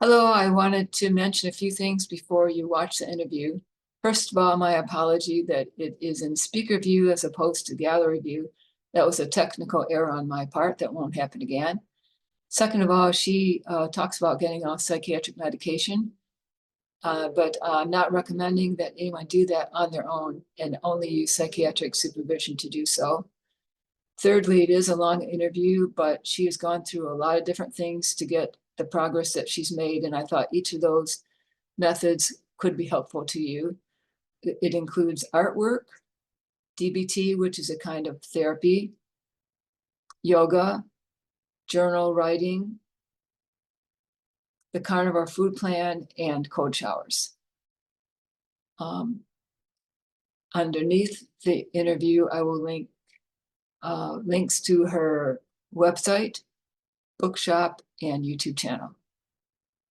Hello, I wanted to mention a few things before you watch the interview. First of all, my apology that it is in speaker view as opposed to gallery view. That was a technical error on my part. That won't happen again. Second of all, she talks about getting off psychiatric medication, but I'm not recommending that anyone do that on their own and only use psychiatric supervision to do so. Thirdly, it is a long interview, but she has gone through a lot of different things to get the progress that she's made. And I thought each of those methods could be helpful to you. It includes artwork, DBT, which is a kind of therapy, yoga, journal writing, the carnivore food plan, and cold showers. Underneath the interview, I will link links to her website, bookshop, and YouTube channel.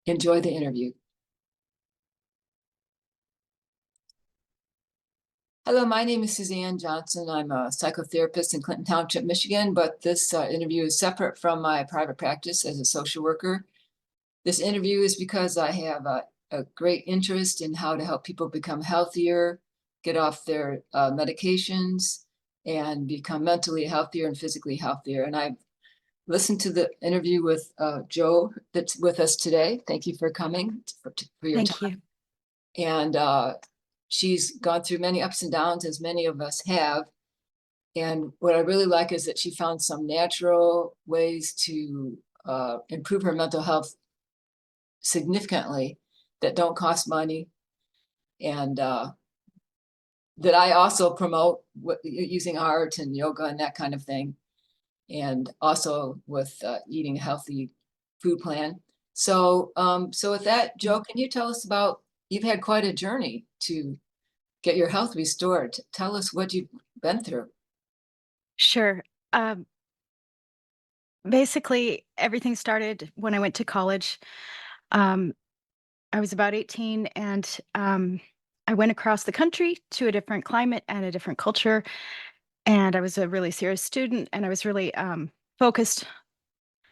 Enjoy the interview. Hello, my name is Suzanne Johnson. I'm a psychotherapist in Clinton Township, Michigan, but this interview is separate from my private practice as a social worker. This interview is because I have a great interest in how to help people become healthier, get off their medications, and become mentally healthier and physically healthier. And I've listened to the interview with Joe that's with us today. Thank you for coming, for your Thank time. you. And she's gone through many ups and downs, as many of us have. And what I really like is that she found some natural ways to improve her mental health significantly that don't cost money, and that I also promote using art and yoga and that kind of thing, and also with eating a healthy food plan. So, so with that, Joe, can you tell us about, you've had quite a journey to get your health restored. Tell us what you've been through. Sure. Basically, everything started when I went to college. Um, I was about 18 and I went across the country to a different climate and a different culture. And I was a really serious student and I was really focused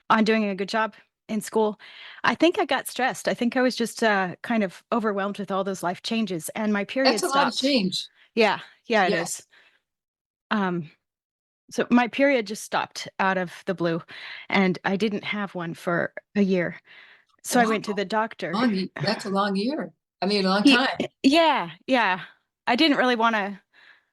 on doing a good job in school. I think I got stressed. I think I was just kind of overwhelmed with all those life changes and my That's period a lot of stopped. change. Yeah, yeah, it is. Yes. Um, So my period just stopped out of the blue, and I didn't have one for a year. So I went to Wow. the doctor. That's a long year. I mean, a long Ye time. Yeah, yeah. I didn't really wanna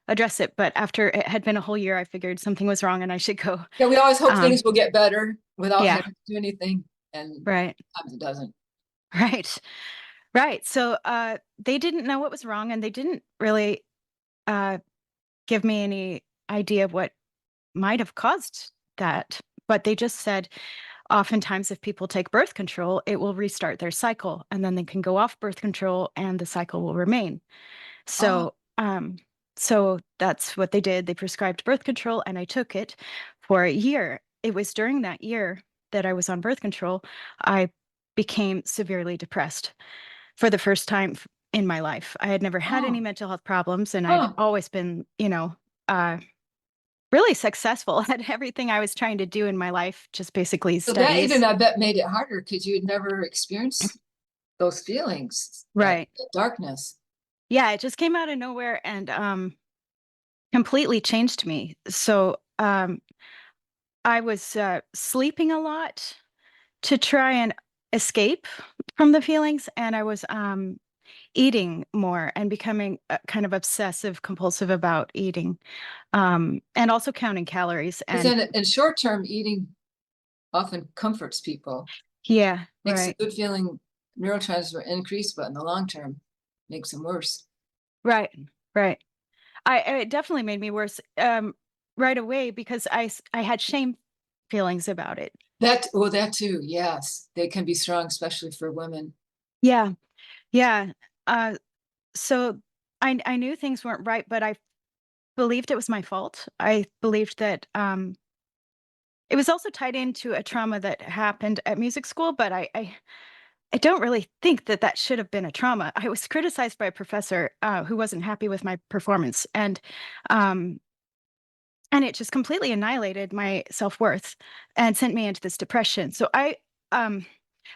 address it, but after it had been a whole year, I figured something was wrong and I should go. Yeah, we always hope Um, things will get better without yeah, having to do anything, and right, sometimes it doesn't. right, right. So, they didn't know what was wrong, and they didn't really, uh, give me any idea of what might have caused that, but they just said, oftentimes, if people take birth control, it will restart their cycle, and then they can go off birth control, and the cycle will remain. Oh, So that's what they did. They prescribed birth control, and I took it for a year. It was during that year that I was on birth control, I became severely depressed for the first time in my life. I had never had any oh, mental health problems, and I'd oh. always been, uh, really successful at everything I was trying to do in my life, just basically So that even, studies. I bet, made it harder because you had never experienced those feelings, Right. that darkness. Yeah, it just came out of nowhere and completely changed me. So I was sleeping a lot to try and escape from the feelings, and I was eating more and becoming kind of obsessive compulsive about eating, and also counting calories. Because And in short term, eating often comforts people, yeah, makes the right, good feeling neurotransmitter increase, but in the long term, makes them worse. right, right. It definitely made me worse right away because I had shame feelings about it. That, well, that too, yes. They can be strong, especially for women. Yeah, yeah. Uh, so I knew things weren't right, but I believed it was my fault. I believed that it was also tied into a trauma that happened at music school, but I don't really think that that should have been a trauma. I was criticized by a professor who wasn't happy with my performance, um, and it just completely annihilated my self worth and sent me into this depression. So um,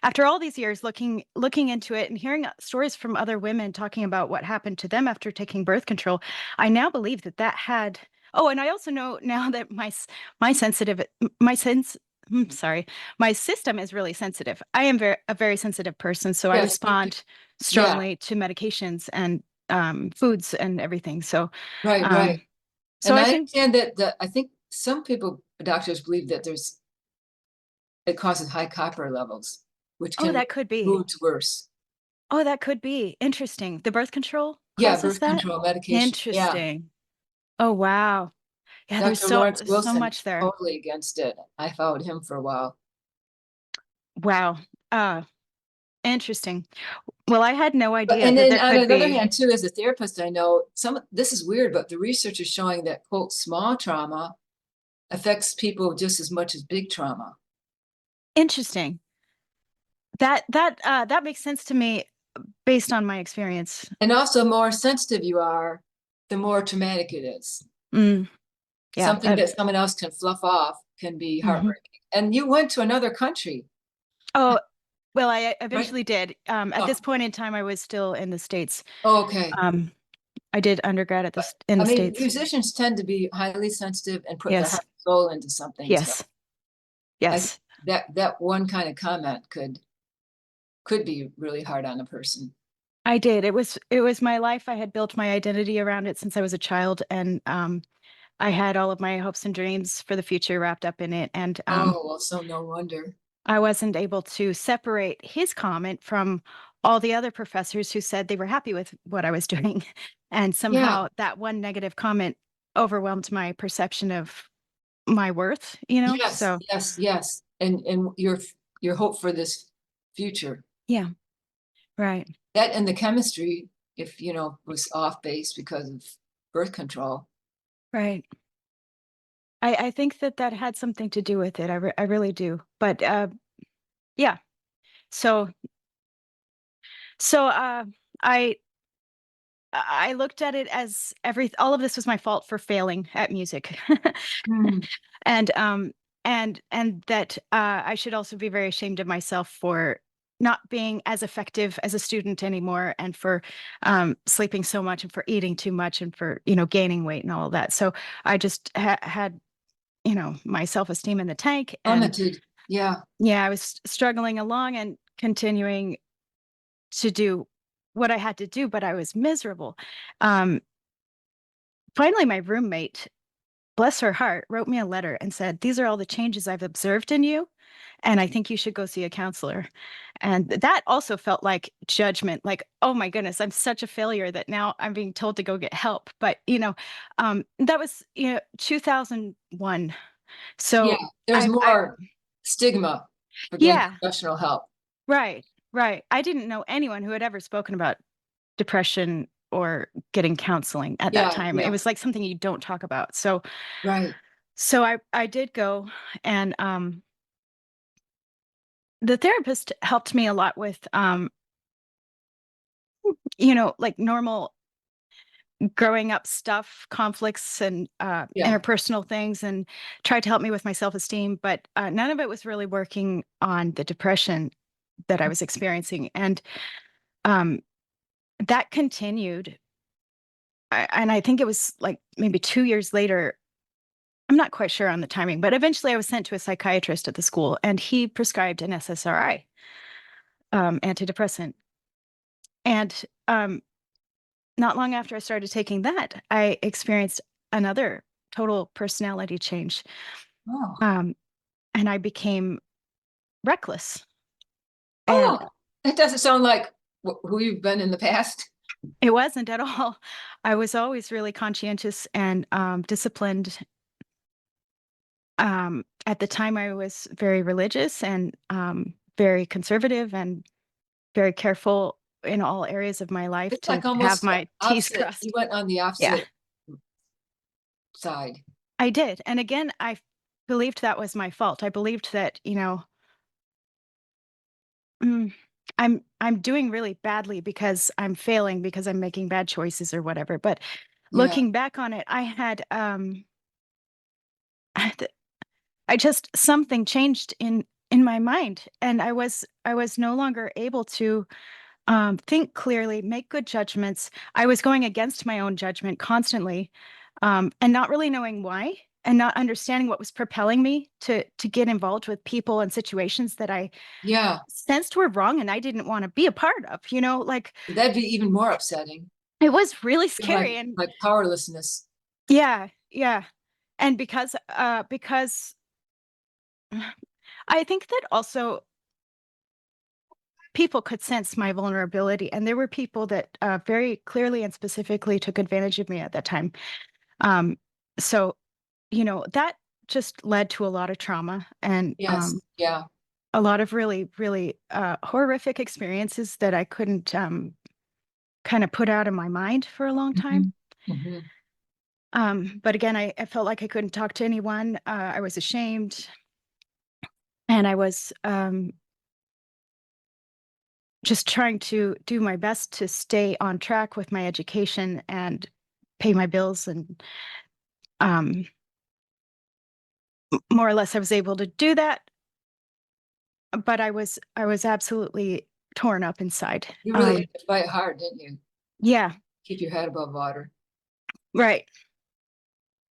After all these years looking into it and hearing stories from other women talking about what happened to them after taking birth control, I now believe that that had oh, and I also know now that my sensitive my sense sorry, my system is really sensitive. I am a very sensitive person, so I Yes, respond yeah, strongly to medications and foods and everything. right, right. Um, so And I I think, understand that I think some people, doctors believe that it causes high copper levels, which oh, can make that could be. moods worse. Oh, that could be interesting. The birth control Yeah, causes birth that. control medication. Yeah. Interesting. Oh, wow. Yeah, there's Dr. so Lawrence so Wilson, much there. totally against it. I followed him for a while. Wow. Uh, interesting. Well, I had no But idea and that then there on could another be hand, too, as a therapist, I know this is weird, but the research is showing that quote small trauma affects people just as much as big trauma. interesting. That makes sense to me based on my experience. And also, more sensitive you are, the more traumatic it is. Mm, yeah, Something that someone else can fluff off can be mhm. heartbreaking. And you went to another country, Oh, well, I right? eventually did. At this Oh, point in time, I was still in the States. okay. Um, I did undergrad at But in I the mean, States. musicians tend to be highly sensitive and put their Yes. heart and soul into something. So Yes. I think Yes. that one kind of comment could be really hard on a person. I did. It was my life. I had built my identity around it since I was a child, and I had all of my hopes and dreams for the future wrapped up in it, and Oh, well, so no wonder. I wasn't able to separate his comment from all the other professors who said they were happy with what I was doing, and Yeah. somehow that one negative comment overwhelmed my perception of my worth, you know? Yes, So, yes, yes. And your hope for this future. yeah, right, That and the chemistry, if was off base because of birth control. right. I think that that had something to do with it. I really do. But yeah. So so I I looked at it as all of this was my fault for failing at music. Mm, And, and that, I should also be very ashamed of myself for not being as effective as a student anymore and for, sleeping so much and for eating too much and for, gaining weight and all of that. So I just had, my self-esteem in the tank and plummeted. Yeah. yeah, I was struggling along and continuing to do what I had to do, but I was miserable. Um, Finally, my roommate, bless her heart, wrote me a letter and said, "These are all the changes I've observed in you, and I think you should go see a counselor." And that also felt like judgment, like, "Oh my goodness, I'm such a failure that now I'm being told to go get help." But, that was, 2001. Yeah. So There's I more stigma for getting yeah, professional help. right, right. I didn't know anyone who had ever spoken about depression or getting counseling at that Yeah, time. It yeah. was like something you don't talk about. So Right. so I did go and, the therapist helped me a lot with, like normal growing up stuff, conflicts and Yeah. interpersonal things, and tried to help me with my self esteem. But none of it was really working on the depression that I was experiencing. And um, that continued. And I think it was like maybe 2 years later. I'm not quite sure on the timing, but eventually I was sent to a psychiatrist at the school and he prescribed an SSRI, antidepressant. And not long after I started taking that, I experienced another total personality change, Oh. um, and I became reckless, and Oh, that doesn't sound like who you've been in the past. it wasn't at all. I was always really conscientious and, disciplined. At the time, I was very religious and, very conservative and very careful in all areas of my life It's to like have almost my T's opposite. You crossed. went on the Yeah, opposite side. I did, and again, I believed that was my fault. I believed that, Mm, I'm doing really badly because I'm failing because I'm making bad choices or whatever, but Yeah. looking back on it, I had I just something changed in my mind, and I was no longer able to think clearly, make good judgments. I was going against my own judgment constantly, and not really knowing why, and not understanding what was propelling me to get involved with people and situations that I Yeah, sensed were wrong and I didn't want to be a part of. Like that'd be even more upsetting. it was really Feel like scary. And like powerlessness. yeah, yeah. And because I think that also people could sense my vulnerability, and there were people that very clearly and specifically took advantage of me at that time. Um, so that just led to a lot of trauma and Yes, yeah. a lot of really, really horrific experiences that I couldn't kind of put out of my mind for a long time. Hmm. Hmm. But again, I felt like I couldn't talk to anyone. I was ashamed, and I was just trying to do my best to stay on track with my education and pay my bills. And um, more or less, I was able to do that, but I was absolutely torn up inside. You really had to fight hard, didn't you? Yeah, Keep your head above water. right,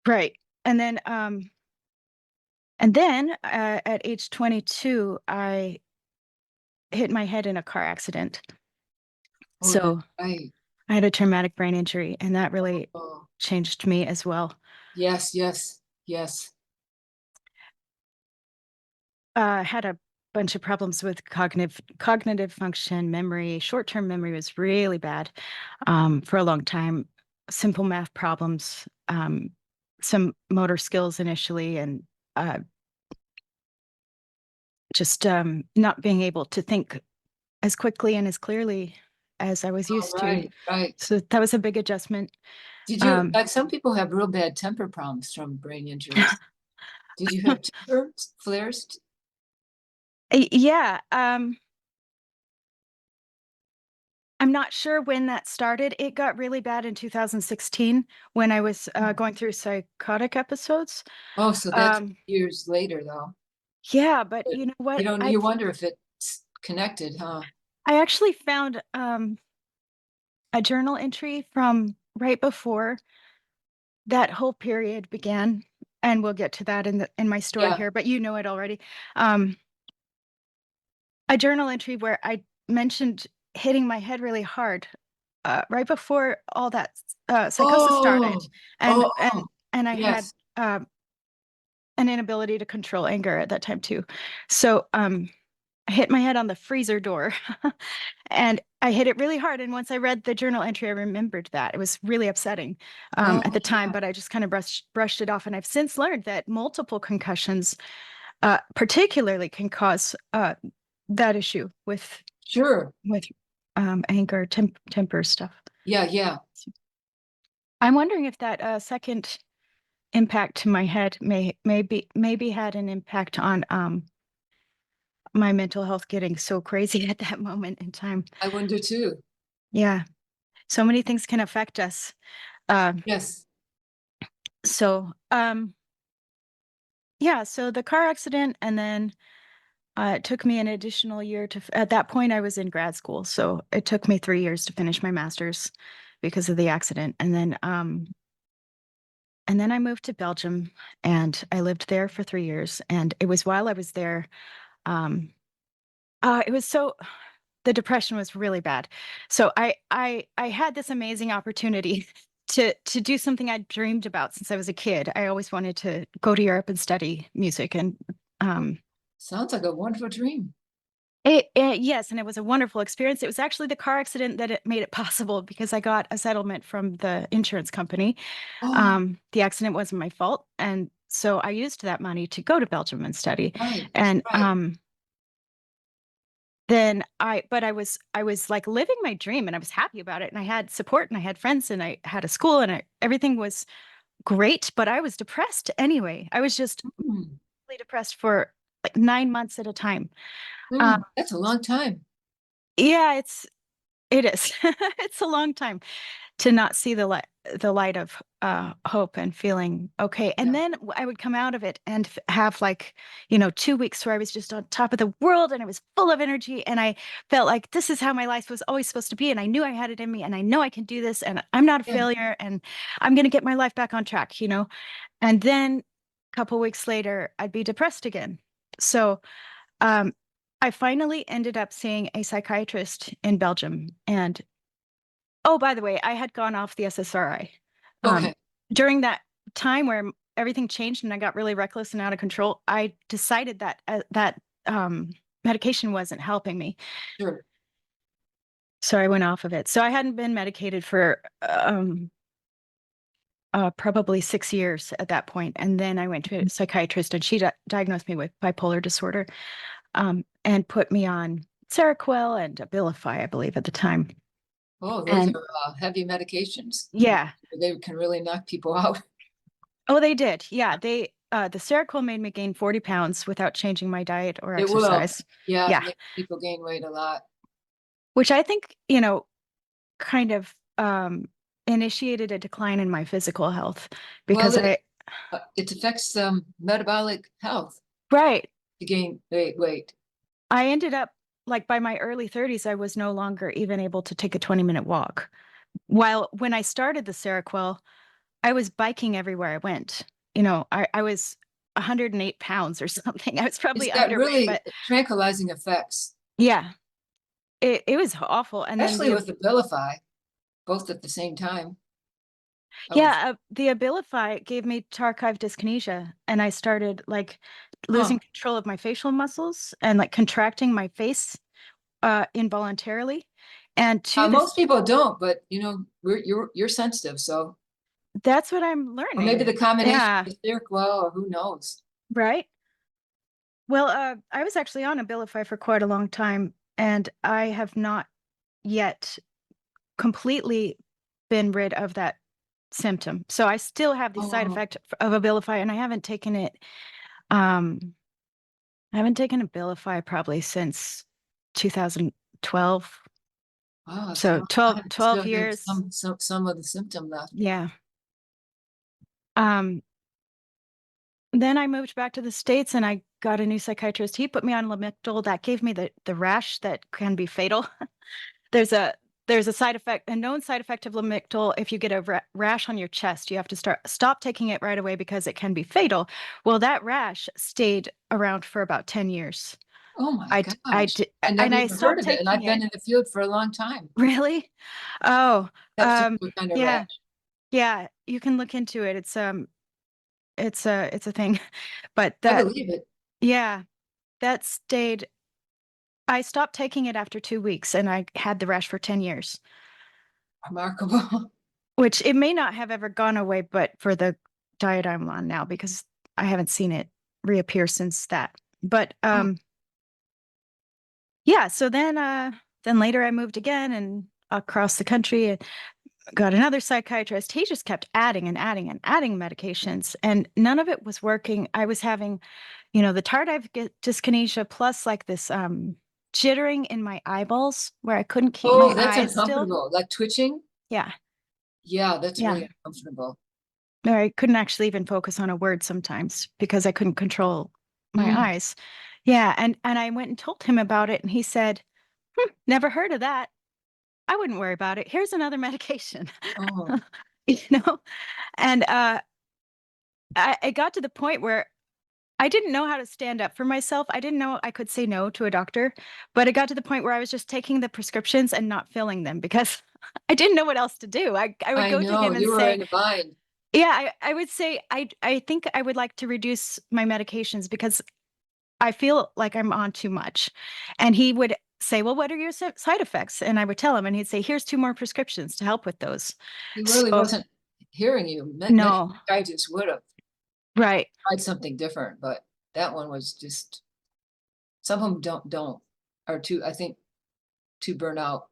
right. And then at age 22, I hit my head in a car accident. Oh, that's So right. I had a traumatic brain injury, and that really Oh, changed me as well. yes, yes, yes. Had a bunch of problems with cognitive function, memory. Short-term memory was really bad for a long time. Simple math problems, some motor skills initially, and uh, just not being able to think as quickly and as clearly as I was Oh, used to. right, right. So that was a big adjustment. Did you, Um, like some people have real bad temper problems from brain injuries. Did you have temper flares? yeah, I'm not sure when that started. It got really bad in 2016 when I was going through psychotic episodes. Oh, so that's Um, years later though. yeah, but But you know what? you wonder if it's connected, huh? I actually found a journal entry from right before that whole period began, and we'll get to that in my story Yeah. here. But you know it already. Um, a journal entry where I mentioned hitting my head really hard right before all that psychosis started, Oh, and oh, and oh, and I had yes. an inability to control anger at that time too. So I hit my head on the freezer door, and I hit it really hard. And once I read the journal entry, I remembered that. It was really upsetting Oh, at the time, yeah, but I just kind of brushed it off. And I've since learned that multiple concussions, particularly, can cause that issue sure. with anger, temper stuff. Yeah, yeah. I'm wondering if that second impact to my head maybe had an impact on my mental health getting so crazy at that moment in time. I wonder too. Yeah, so many things can affect us. Um, Yes. so yeah, so the car accident, and then it took me an additional year at that point I was in grad school, so it took me 3 years to finish my master's because of the accident. And then I moved to Belgium, and I lived there for 3 years. And it was while I was there, um, it was so the depression was really bad. So I had this amazing opportunity to do something I dreamed about since I was a kid. I always wanted to go to Europe and study music, and Oh, um, sounds like a wonderful dream. yes, and it was a wonderful experience. It was actually the car accident that it made it possible because I got a settlement from the insurance company. Oh, The accident wasn't my fault, and so I used that money to go to Belgium and study. right, And right. then I was like living my dream, and I was happy about it, and I had support, and I had friends, and I had a school, and everything was great, but I was depressed anyway. I was just Mm, really depressed for like 9 months at a time. Um, that's a long time. yeah, it is. It's a long time. to not see the light of hope and feeling okay. And Yeah, then I would come out of it and have like, 2 weeks where I was just on top of the world and I was full of energy and I felt like this is how my life was always supposed to be. And I knew I had it in me and I know I can do this and I'm not a yeah. failure and I'm going to get my life back on track. And then a couple weeks later, I'd be depressed again. So um, I finally ended up seeing a psychiatrist in Belgium. And oh, by the way, I had gone off the SSRI. Um, Okay, During that time where everything changed and I got really reckless and out of control, I decided that medication wasn't helping me. sure. So I went off of it. So I hadn't been medicated for probably 6 years at that point. And then I went to a psychiatrist and she diagnosed me with bipolar disorder, and put me on Seroquel and Abilify, I believe, at the time. Oh, those And are heavy medications. yeah, They can really knock people out. oh, they did. Yeah, the Seroquel made me gain 40 pounds without changing my diet or It will. exercise. Yeah, Yeah, make people gain weight a lot. which I think, kind of initiated a decline in my physical health Well, because it affects metabolic health right, to gain weight. I ended up like by my early 30s, I was no longer even able to take a 20-minute walk. While when I started the Seroquel, I was biking everywhere I went. I was 108 pounds or something. I was It's probably got underweight, really but tranquilizing effects, yeah, it was awful. And then especially with the Abilify, both at the same time. I was, the Abilify gave me tardive dyskinesia, and I started like huh. losing control of my facial muscles and like contracting my face involuntarily. And to Most this, people don't, but you're sensitive, so that's what I'm or maybe learning. the combination Yeah, of Seroquel, or who knows. right. Well, I was actually on Abilify for quite a long time, and I have not yet completely been rid of that symptom. So I still have the side Oh, effect of Abilify, and I haven't taken it. Um, I haven't taken Abilify probably since 2012. wow, it's So long 12, time. You 12 still have years. some of the symptom left. Yeah. Um, then I moved back to the States and I got a new psychiatrist. He put me on Lamictal. That gave me the rash that can be fatal. There's a there's a known side effect of Lamictal. If you get a rash on your chest, you have to stop taking it right away because it can be fatal. Well, that rash stayed around for about 10 years. Oh my I gosh. did, I never and I even heard stopped of it. And taking I've it. been in the field for a long time. Really? Oh, That particular kind of yeah, rash. yeah. You can look into it. It's a thing. But I that, believe it. yeah, that stayed. I stopped taking it after 2 weeks, and I had the rash for 10 years. Remarkable. Which it may not have ever gone away, but for the diet I'm on now, because I haven't seen it reappear since that. But Oh, yeah, so then later I moved again and across the country and got another psychiatrist. He just kept adding and adding and adding medications, and none of it was working. I was having, the tardive dyskinesia plus like this jittering in my eyeballs where I couldn't keep oh, my that's eyes still. uncomfortable. Like twitching. Yeah. Yeah, that's Yeah. really uncomfortable. Or I couldn't actually even focus on a word sometimes because I couldn't control my Mm. eyes. Yeah, and I went and told him about it, and he said, "Never heard of that. I wouldn't worry about it. Here's another medication." Oh, You know? And it got to the point where I didn't know how to stand up for myself. I didn't know I could say no to a doctor, but it got to the point where I was just taking the prescriptions and not filling them because I didn't know what else to do. I would I go to know. him and You were say, in a bind. yeah, I would say I think I would like to reduce my medications because I feel like I'm on too much. And he would say, "Well, what are your side effects?" And I would tell him, and he'd say, "Here's two more prescriptions to help with those." He really So, wasn't hearing you. Many no, psychiatrists would have right. tried something different, but that one was just, some of them don't, are too, I think, too burnt out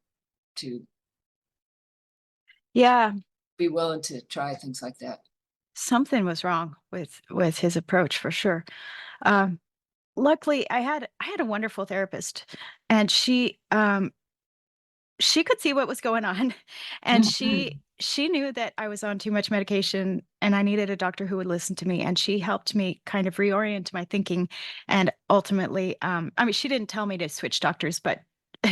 to Yeah, be willing to try things like that. something was wrong with his approach for sure. Um, Luckily, I had a wonderful therapist, and she could see what was going on, and Mhm. she knew that I was on too much medication and I needed a doctor who would listen to me, and she helped me kind of reorient my thinking, and ultimately, I mean, she didn't tell me to switch doctors, but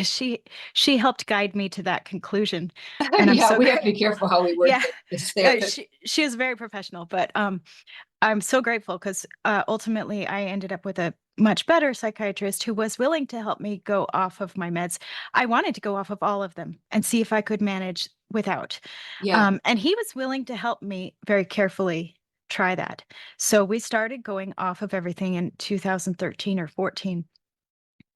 she she helped guide me to that conclusion, and I'm Yeah, so we have to be grateful. careful how we word Yeah, that as therapists. she was very professional, but, I'm so grateful 'cause, ultimately, I ended up with a much better psychiatrist who was willing to help me go off of my meds. I wanted to go off of all of them and see if I could manage without. Yeah, And he was willing to help me very carefully try that. So we started going off of everything in 2013 or 14.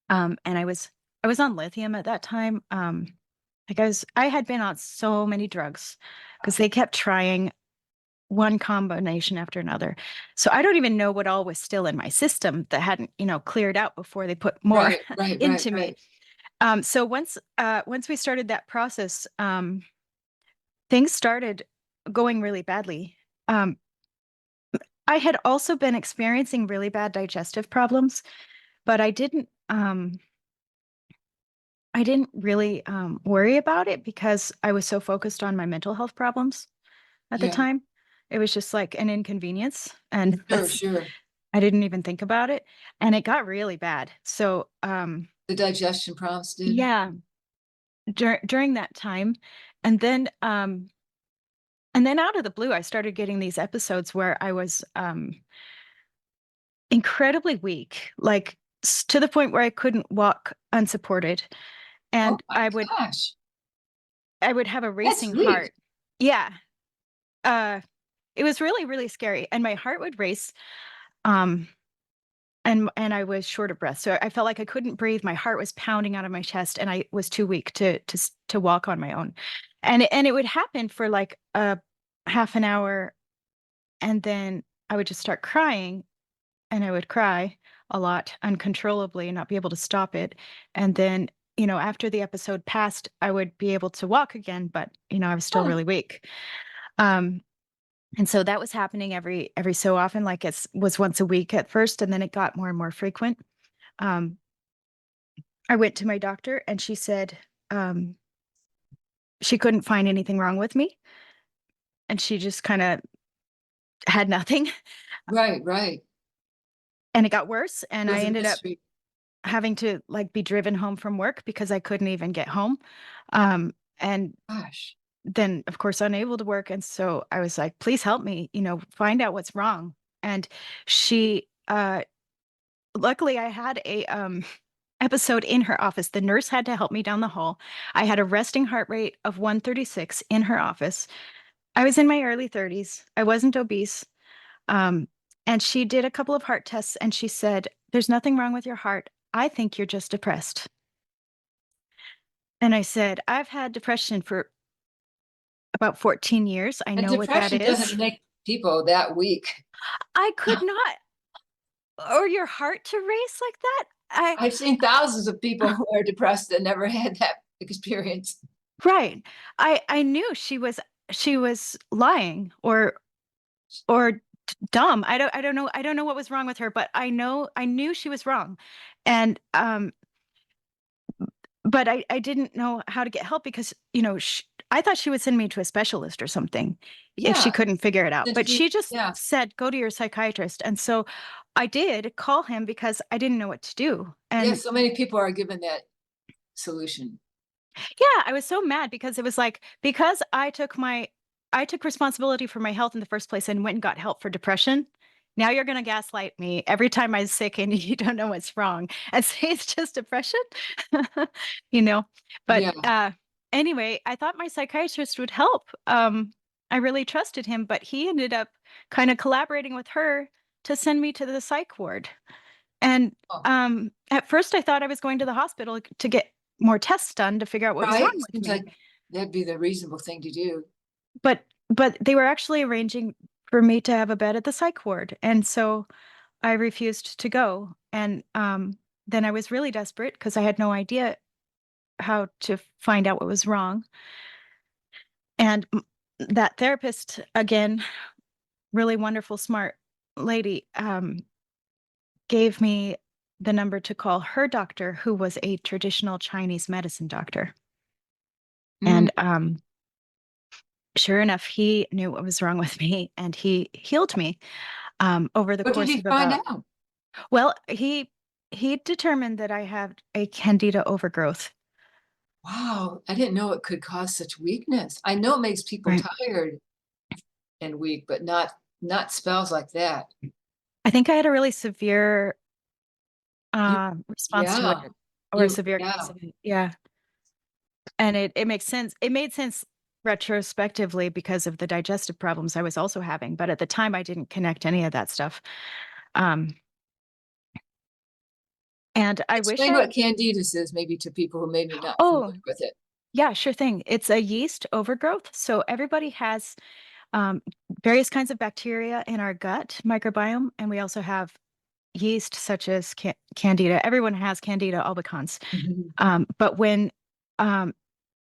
And I was on lithium at that time. Like I had been on so many drugs because they kept trying one combination after another. So I don't even know what all was still in my system that hadn't, cleared out before they put more right, right, right, into me. right. So once we started that process, things started going really badly. Um, I had also been experiencing really bad digestive problems, but I didn't really worry about it because I was so focused on my mental health problems at the Yeah, time. It was just like an inconvenience, and sure, sure. I didn't even think about it, and it got really bad. So, The digestion problems did. yeah, during that time, and then, um, and then out of the blue, I started getting these episodes where I was, incredibly weak, like, to the point where I couldn't walk unsupported, Oh and my gosh, I would have a that's racing sweet. heart. Yeah, uh, it was really, really scary, and my heart would race, um and I was short of breath, so I felt like I couldn't breathe, my heart was pounding out of my chest, and I was too weak to walk on my own. And it would happen for, like, a half an hour, and then I would just start crying, and I would cry a lot uncontrollably and not be able to stop it, and then, after the episode passed, I would be able to walk again, but, I was still Huh, really weak. Um, and so that was happening every so often, like, it was once a week at first, and then it got more and more frequent. Um, I went to my doctor and she said, um, she couldn't find anything wrong with me, and she just kinda had nothing, right, right. and it got worse, and It I was a ended up mystery. having to, like, be driven home from work because I couldn't even get home, and Gosh, then, of course, unable to work, and so I was like, "Please help me, find out what's wrong," and she, luckily, I had a, episode in her office. The nurse had to help me down the hall. I had a resting heart rate of 136 in her office. I was in my early 30s. I wasn't obese. Um, and she did a couple of heart tests and she said, "There's nothing wrong with your heart. I think you're just depressed." And I said, "I've had depression for about 14 years. I and know what that depression doesn't is." make people that weak. I could not, or your heart to race like that? I've seen thousands of people who are depressed that never had that experience. Right. I knew she was lying or dumb. I don't know what was wrong with her, but I knew she was wrong. And but I didn't know how to get help because, I thought she would send me to a specialist or something if she Yeah, couldn't figure it out. then But she just yeah, said, "Go to your psychiatrist." And so I did call him because I didn't know what to do. yeah. And So many people are given that solution. yeah, I was so mad because it was like because I took responsibility for my health in the first place and went and got help for depression. Now you're gonna gaslight me every time I'm sick and you don't know what's wrong and say it's just depression, you know? But, Yeah. anyway, I thought my psychiatrist would help. I really trusted him, but he ended up kinda collaborating with her to send me to the psych ward. And, Oh, at first, I thought I was going to the hospital to get more tests done to figure out what was wrong right. with Seems me, like that'd be the reasonable thing to do. but they were actually arranging for me to have a bed at the psych ward, and so I refused to go, and, then I was really desperate because I had no idea how to find out what was wrong, and that therapist, again, really wonderful, smart lady, gave me the number to call her doctor, who was a traditional Chinese medicine doctor. Mm, And, sure enough, he knew what was wrong with me and he healed me over the What did course he of find about, out? well, he determined that I had a candida overgrowth. Wow, I didn't know it could cause such weakness. I know it makes people Right. tired and weak, but not spells like that. I think I had a really severe You, response to yeah, it, or a you, severe case yeah. of it. Yeah. And it makes sense. It made sense retrospectively because of the digestive problems I was also having. But at the time, I didn't connect any of that stuff. Um, and I wish Explain I what had, candidus is, maybe to people who may be not oh, familiar with it. yeah, sure thing. It's a yeast overgrowth. So everybody has um, various kinds of bacteria in our gut microbiome. And we also have yeast, such as candida. Everyone has candida albicans. Mhm. But when um,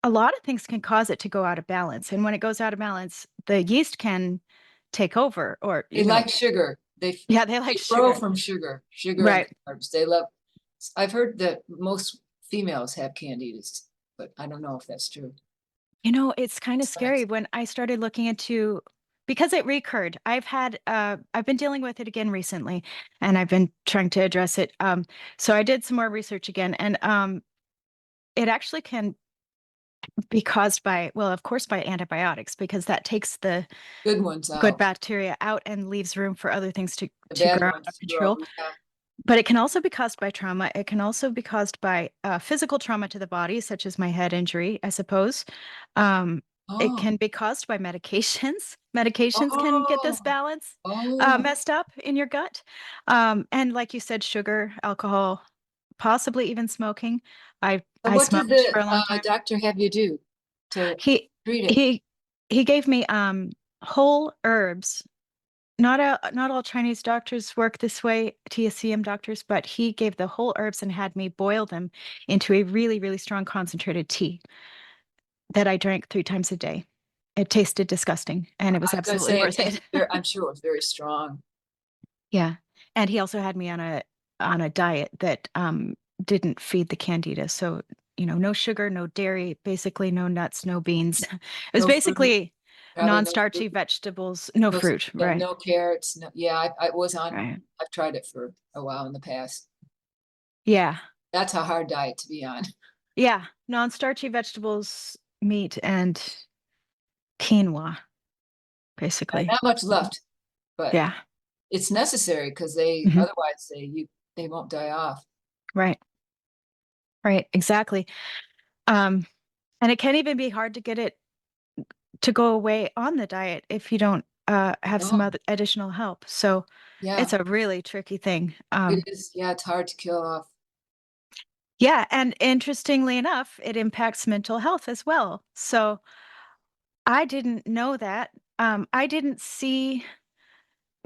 a lot of things can cause it to go out of balance. And when it goes out of balance, the yeast can take over or, They like sugar. yeah, they They like grow sugar. from sugar and Right. carbs. They love. I've heard that most females have candidus, but I don't know if that's true. It's kind of scary when I started looking into because it recurred. I've been dealing with it again recently and I've been trying to address it. So I did some more research again and it actually can be caused by, well, of course, by antibiotics because that takes the Good ones good out. bacteria out and leaves room for other things to The to bad grow out of ones grow. control. Yeah. But it can also be caused by trauma. It can also be caused by physical trauma to the body, such as my head injury, I suppose. Um, it Oh. can be caused by medications. Medications can get this Oh. balance Oh. messed up in your gut. And like you said, sugar, alcohol, possibly even smoking. So I what did smoked the for a long time. doctor have you do to He treat it? he he gave me whole herbs. Not all Chinese doctors work this way, TSCM doctors, but he gave the whole herbs and had me boil them into a really, really strong concentrated tea that I drank 3 times a day. It tasted disgusting, and it was I was gonna absolutely say it worth tasted it. very, I'm sure it was very strong. Yeah, and he also had me on a diet that, didn't feed the candida, so, no sugar, no dairy, basically no nuts, no beans. It was No fruit, basically probably no fruit, non-starchy vegetables, no no, fruit, yeah, right, no carrots. No, yeah, I was on, right. I've tried it for a while in the past. Yeah. That's a hard diet to be on. Yeah, non-starchy vegetables, meat, and quinoa, basically. Not much left, but Yeah, it's necessary because they mhm, otherwise they won't die off. right, right, exactly. Um, and it can even be hard to get it to go away on the diet if you don't, have some Oh, other additional help, so it's yeah, a really tricky thing. it is. Yeah, it's hard to kill off. Yeah, and interestingly enough, it impacts mental health as well, so I didn't know that. I didn't see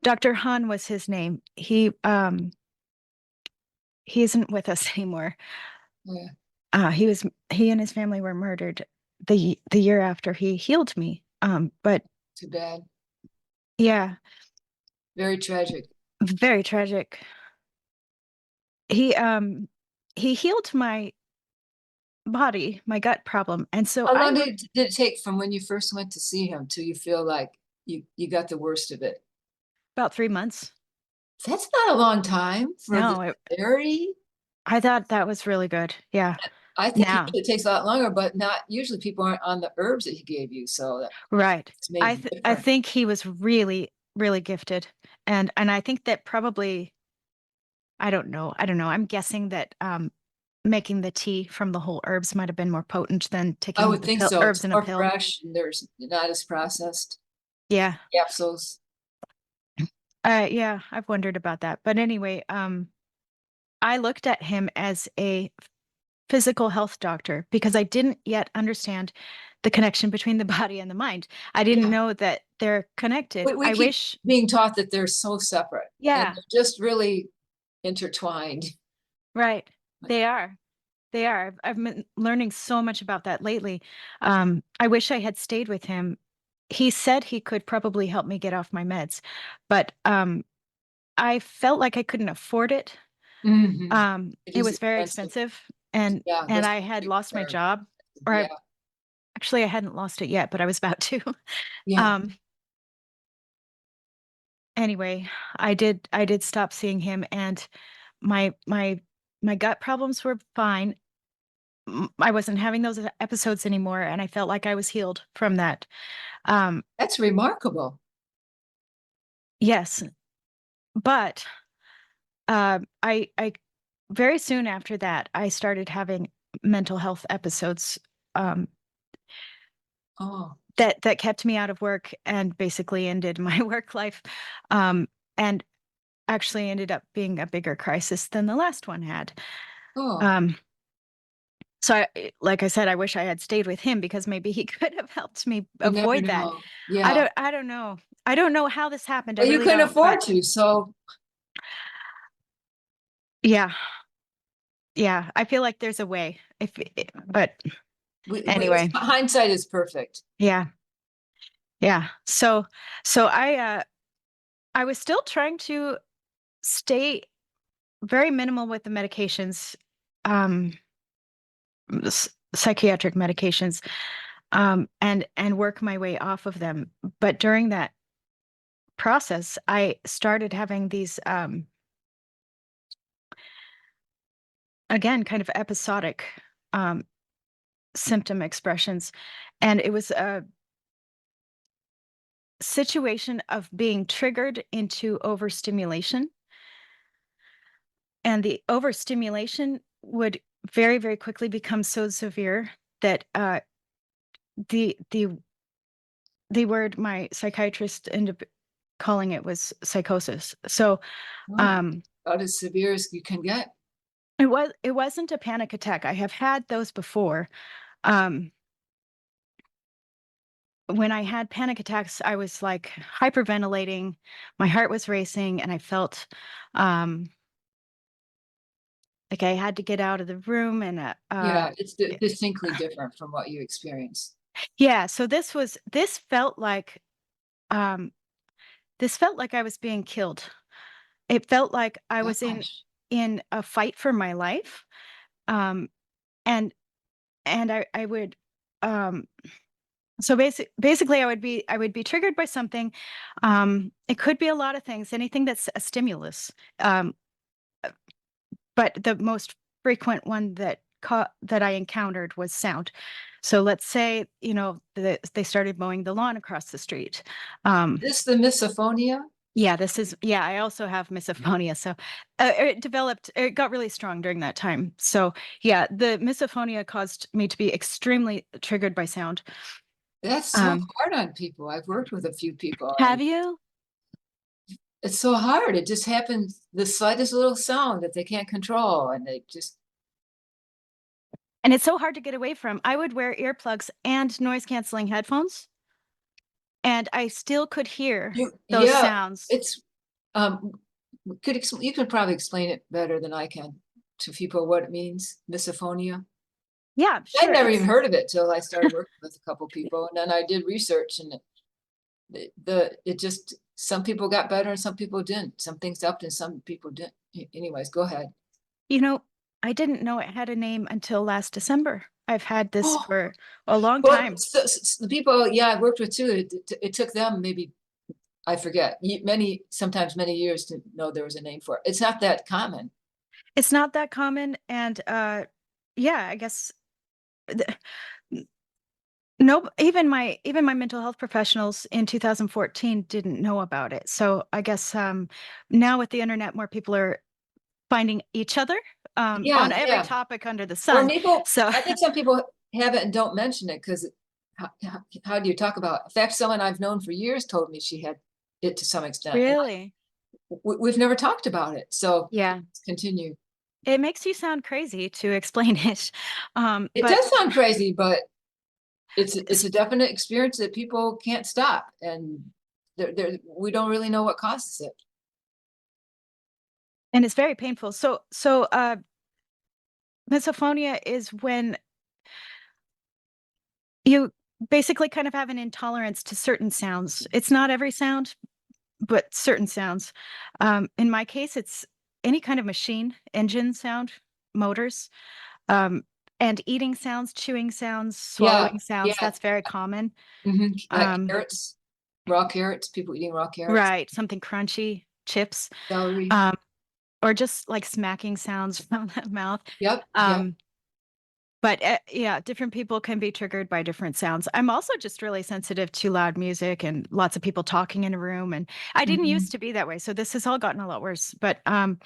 Dr. Han was his name. He isn't with us anymore. Yeah, He and his family were murdered the year after he healed me. But too bad. yeah, Very tragic. very tragic. He um he healed my body, my gut problem. And so How I long looked did it take from when you first went to see him till you feel like you got the worst of it? about 3 months. That's not a long time for the No, severity. I thought that was really good. Yeah. I think Now, usually it takes a lot longer, but not usually people aren't on the herbs that he gave you, so right. it's maybe I different. think he was really, really gifted. And I think that probably I don't know. I'm guessing that making the tea from the whole herbs might have been more potent than I taking would the think so. It's herbs in a more pill. fresh, and there's not as processed Yeah. capsules. Yeah, I've wondered about that. But anyway, I looked at him as a physical health doctor because I didn't yet understand the connection between the body and the mind. I didn't Yeah, know that they're connected. we I keep wish, being taught that they're so separate and yeah, they're just really intertwined. right. They are. They are. I've been learning so much about that lately. I wish I had stayed with him. He said he could probably help me get off my meds, but I felt like I couldn't afford it. Mhm. It It is was very expensive. expensive, Yeah, and those I had treatments lost my are, job, or yeah. Actually, I hadn't lost it yet, but I was about to. Yeah, Um, anyway, I did stop seeing him, and my gut problems were fine. I wasn't having those episodes anymore, and I felt like I was healed from that. Um, that's remarkable. yes, but I very soon after that, I started having mental health episodes um, Oh, that kept me out of work and basically ended my work life, and actually ended up being a bigger crisis than the last one had. oh, Um, so, like I said, I wish I had stayed with him because maybe he could have helped me you never avoid that. know. Yeah. I don't know. I don't know how this happened. I Well, you really couldn't don't. But afford to, so yeah, yeah, I feel like there's a way. But anyway, hindsight is perfect. yeah, yeah. So I was still trying to stay very minimal with the medications, um, psychiatric medications, and work my way off of them. But during that process, I started having these again kind of episodic um, symptom expressions, and it was a situation of being triggered into overstimulation, and the overstimulation would very very quickly become so severe that the the word my psychiatrist ended up calling it was psychosis. So Oh, um about as severe as you can get. it wasn't a panic attack. I have had those before. um when I had panic attacks, I was like hyperventilating, my heart was racing, and I felt um like I had to get out of the room. And Yeah, it's distinctly different from what you experienced. yeah, so um this felt like I was being killed. It felt like I was Gosh. in a fight for my life. um and I would um so basically I would be triggered by something. It could be a lot of things, anything that's a stimulus. um but the most frequent one that I encountered was sound. So let's say, they started mowing the lawn across the street. um This the misophonia? Yeah, yeah, I also have misophonia, so, it got really strong during that time. So, yeah, the misophonia caused me to be extremely triggered by sound. That's so Um, hard on people. I've worked with a few people and have you? it's so hard. It just happens, the slightest little sound that they can't control and they just, And it's so hard to get away from. I would wear earplugs and noise canceling headphones, and I still could hear those yeah, sounds. it's, um, you could probably explain it better than I can to people what it means, misophonia. Yeah, I'd sure, never even heard of it till I started working with a couple people, and then I did research, and it just some people got better and some people didn't. Some things helped and some people didn't. Anyways, go ahead. you know, I didn't know it had a name until last December. I've had this Oh, for a long well, time. the people, yeah, I worked with too. It took them maybe I forget many sometimes many years to know there was a name for it. It's not that common. It's not that common, and, yeah, I guess th nope, even my mental health professionals in 2014 didn't know about it. So, I guess, now with the internet, more people are finding each other, Yeah, on every yeah. topic under the Or sun. people, So I think some people have it and don't mention it because how do you talk about it? In fact, someone I've known for years told me she had it to some extent, and really? we've never talked about it. So Yeah. let's continue. It makes you sound crazy to explain it. It But does sound crazy, but it's s a definite experience that people can't stop, and we don't really know what causes it. and it's very painful. So, misophonia is when you basically kind of have an intolerance to certain sounds. It's not every sound, but certain sounds. In my case, it's any kind of machine, engine sound, motors. Um, and eating sounds, chewing sounds, Yeah, swallowing sounds, yeah. that's very common. Like Um, carrots, raw carrots, people eating raw carrots, right, something crunchy, chips, celery. um, or just, like, smacking sounds from the mouth. Yep, yep. Um, but, yeah, different people can be triggered by different sounds. I'm also just really sensitive to loud music and lots of people talking in a room, and I didn't Mhm. used to be that way, so this has all gotten a lot worse. Mm.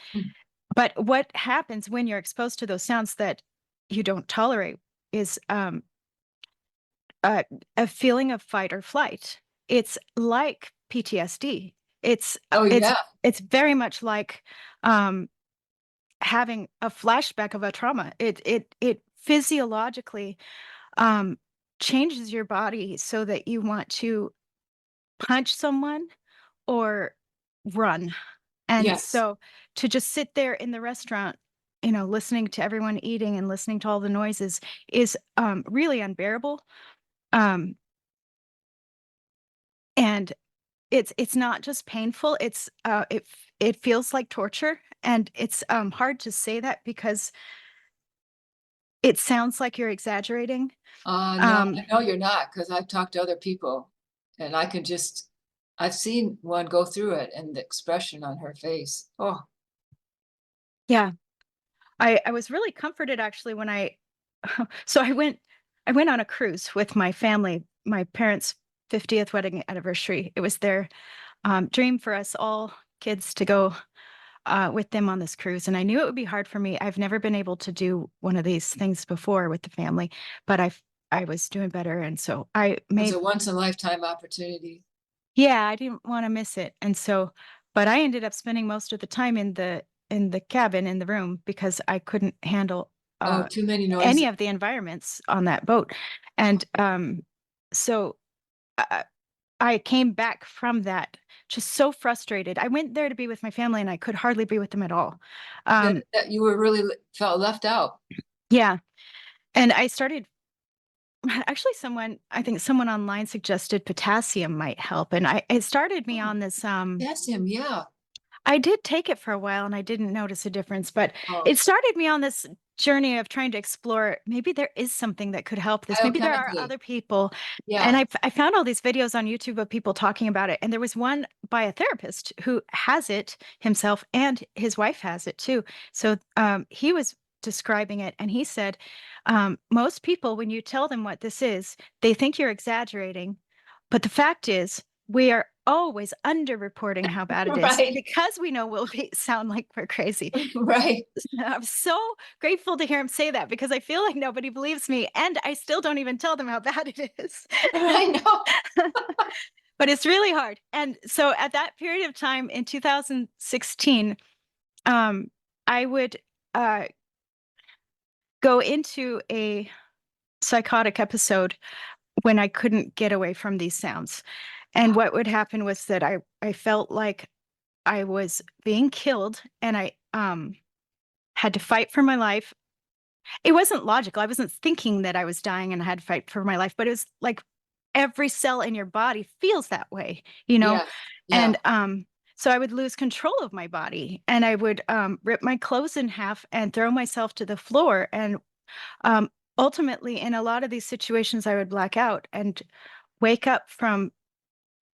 But what happens when you're exposed to those sounds that you don't tolerate is, uh, a feeling of fight or flight. It's like PTSD. It's uh, Oh, it's yeah. it's very much like, um, having a flashback of a trauma. It physiologically, um, changes your body so that you want to punch someone or run. And Yes. so to just sit there in the restaurant, listening to everyone eating and listening to all the noises is, really unbearable. Um, and it's not just painful, it feels like torture, and it's, hard to say that because it sounds like you're exaggerating. No, Um, I know you're not, because 'cause I've talked to other people, and I've seen one go through it and the expression on her face. Oh, yeah, I was really comforted actually when I so I went on a cruise with my family, my parents' 50th wedding anniversary. It was their, dream for us all kids to go, with them on this cruise, and I knew it would be hard for me. I've never been able to do one of these things before with the family, but I was doing better, and so I it was made a once in a lifetime opportunity. yeah, I didn't wanna miss it, and so but I ended up spending most of the time in the cabin, in the room, because I couldn't handle, Oh, uh, too many noises. any of the environments on that boat, and, so, uh, I came back from that just so frustrated. I went there to be with my family, and I could hardly be with them at all. That Um, that you were really felt left out. yeah, and I started actually, I think someone online suggested potassium might help, and I it started me Oh, on this, potassium, yeah. I did take it for a while and I didn't notice a difference, but Oh, it started me on this journey of trying to explore maybe there is something that could help this. Maybe there are biochemically, other people. And yeah. I found all these videos on YouTube of people talking about it. And there was one by a therapist who has it himself and his wife has it too. So he was describing it and he said, most people, when you tell them what this is, they think you're exaggerating. But the fact is, we are always underreporting how bad it is Right, because we know we'll sound like we're crazy. right. I'm so grateful to hear him say that because I feel like nobody believes me, and I still don't even tell them how bad it is. I know. But it's really hard. And so at that period of time in 2016, um, I would, uh, go into a psychotic episode when I couldn't get away from these sounds. And what would happen was that I felt like I was being killed and I had to fight for my life. It wasn't logical. I wasn't thinking that I was dying and I had to fight for my life, but it was like every cell in your body feels that way, you know? Yes, yeah. And so I would lose control of my body and I would rip my clothes in half and throw myself to the floor. And um, ultimately, in a lot of these situations, I would black out and wake up from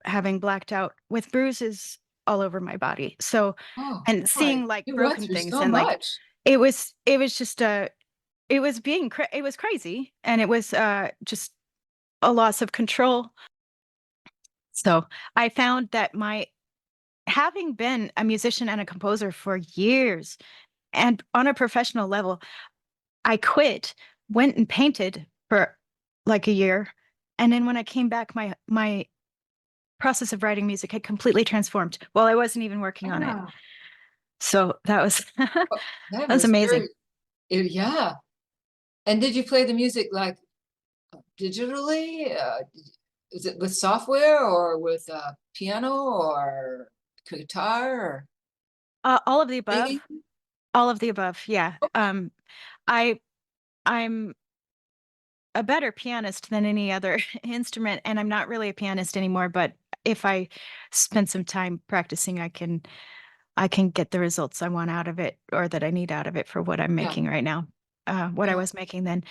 having blacked out with bruises all over my body. So Oh, and boy, seeing, like, you went broken through things so and, like, much. it was just it was crazy, and it was, just a loss of control. So, I found that my having been a musician and a composer for years and on a professional level, I quit, went and painted for, like, a year, and then when I came back, my process of writing music had completely transformed while I wasn't even working on it. Yeah. So that was that Oh, that was was amazing. very yeah. And did you play the music, like, digitally? Is it with software or with, piano or guitar or All of the above. singing? All of the above, yeah. I I'm a better pianist than any other instrument, and I'm not really a pianist anymore, but if I spend some time practicing, I can get the results I want out of it or that I need out of it for what I'm Yeah. making right now. what I Yeah. was making then.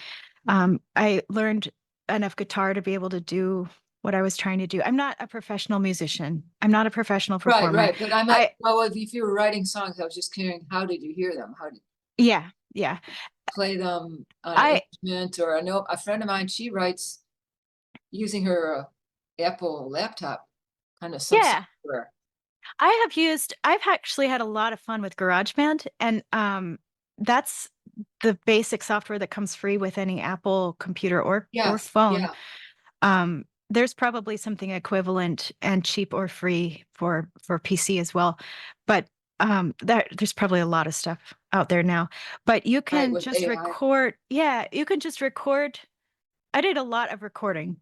I learned enough guitar to be able to do what I was trying to do. I'm not a professional musician. I'm not a professional Right, performer. right. But I meant, I well, if you were writing songs, I was just curious, how did you hear them? How did Yeah, yeah. you play them on an I instrument? Or I know a friend of mine, she writes using her Apple laptop, kind of some Yeah. software. I've actually had a lot of fun with GarageBand, and that's the basic software that comes free with any Apple computer or Yes, phone. yeah. There's probably something equivalent and cheap or free for PC as well, but there's probably a lot of stuff out there now. But you Right, can with just AI. record. Yeah, you can just record. I did a lot of recording,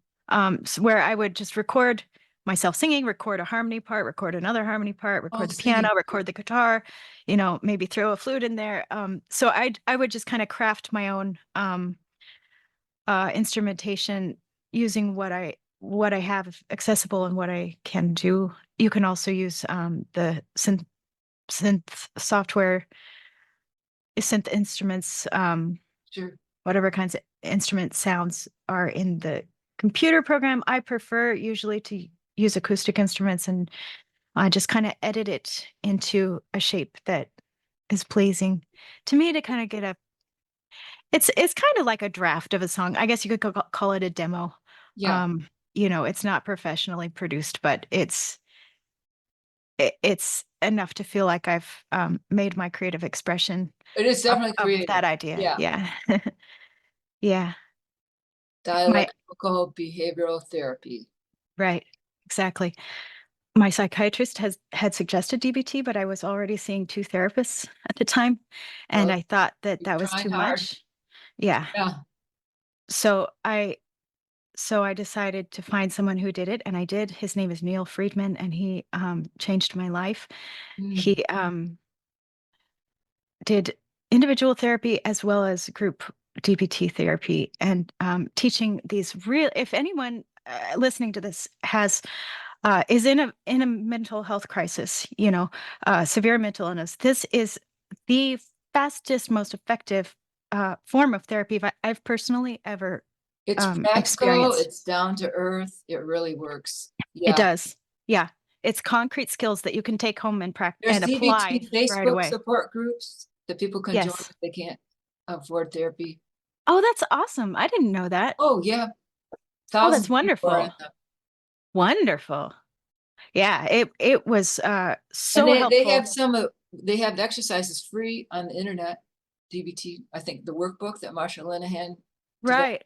where I would just record myself singing, record a harmony part, record another harmony part, Oh, record the piano, singing. record the guitar, maybe throw a flute in there. So I would just kind of craft my own instrumentation using what I have accessible and what I can do. You can also use the synth software, synth instruments, Sure. whatever kinds of instrument sounds are in the computer program. I prefer usually to use acoustic instruments and just kind of edit it into a shape that is pleasing to me to kind of get a it's kind of like a draft of a song. I guess you could call it a demo. Yeah. Um, it's not professionally produced, but it's enough to feel like I've made my creative expression It is definitely of creative. that idea. Yeah. Yeah. Yeah. My Dialectical behavioral therapy. Right. Exactly. My psychiatrist had suggested DBT, but I was already seeing two therapists at the time, and Well, I thought that you're that was trying too hard. much. Yeah. Yeah. So I decided to find someone who did it, and I did. His name is Neil Friedman, and he changed my life. Mm. He did individual therapy as well as group DBT therapy, and teaching these real. If anyone listening to this is in a mental health crisis, severe mental illness, this is the fastest, most effective form of therapy I've personally ever It's practical, experienced. it's down to earth, it really works. It Yeah. does. Yeah. It's concrete skills that you can take home and There's and apply DBT right Facebook away. support groups that people can join Yes. if they can't afford therapy. Oh, that's awesome. I didn't know that. Oh, yeah, Oh, thousands that's of people are in wonderful. them. Wonderful. Yeah, it was And so they have helpful. they have exercises free on the internet. DBT, I think the workbook that Marsha Linehan developed. Right.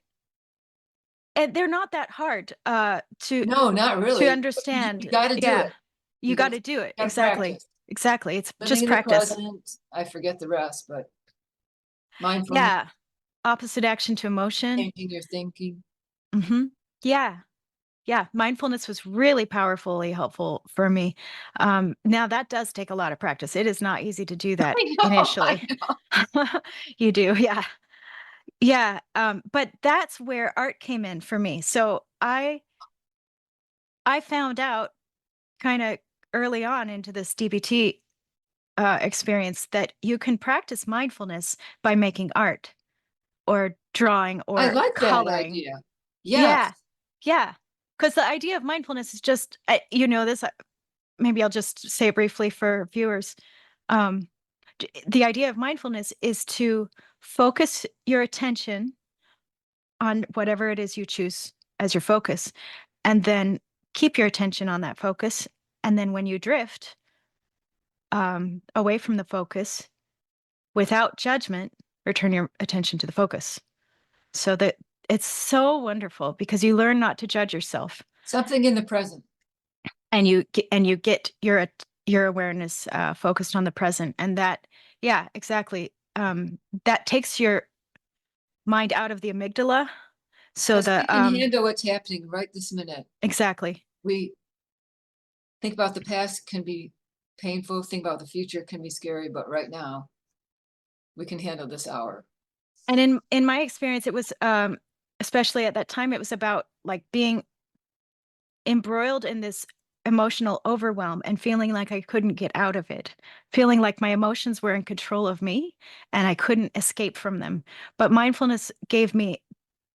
And they're not that hard No, not to really. But you understand. got to do Yeah. it. You got to do it. Got to Exactly. practice. Exactly. It's Living just in the practice. present. I forget the rest, but mindfulness, Yeah. Opposite action to emotion. changing your thinking. Mhm. Yeah. Yeah, mindfulness was really powerfully helpful for me. Now that does take a lot of practice. It is not easy to do that I know, I initially. know. You do, yeah. Yeah, but that's where art came in for me. So I found out kinda early on into this DBT, experience that you can practice mindfulness by making art or drawing I or like that coloring. idea. Yeah, Yes. yeah. Because the idea of mindfulness is just, this maybe I'll just say it briefly for viewers. Um, the idea of mindfulness is to focus your attention on whatever it is you choose as your focus, and then keep your attention on that focus. And then when you drift away from the focus without judgment, return your attention to the focus. So that it's so wonderful because you learn not to judge yourself, Something in the present. and you get your awareness focused on the present, and that, yeah, exactly, that takes your mind out of the amygdala, so Because the we can handle what's happening right this minute. exactly. We think about the past can be painful, think about the future can be scary, but right now we can handle this hour. And in my experience, it was especially at that time, it was about like being embroiled in this emotional overwhelm and feeling like I couldn't get out of it, feeling like my emotions were in control of me and I couldn't escape from them. But mindfulness gave me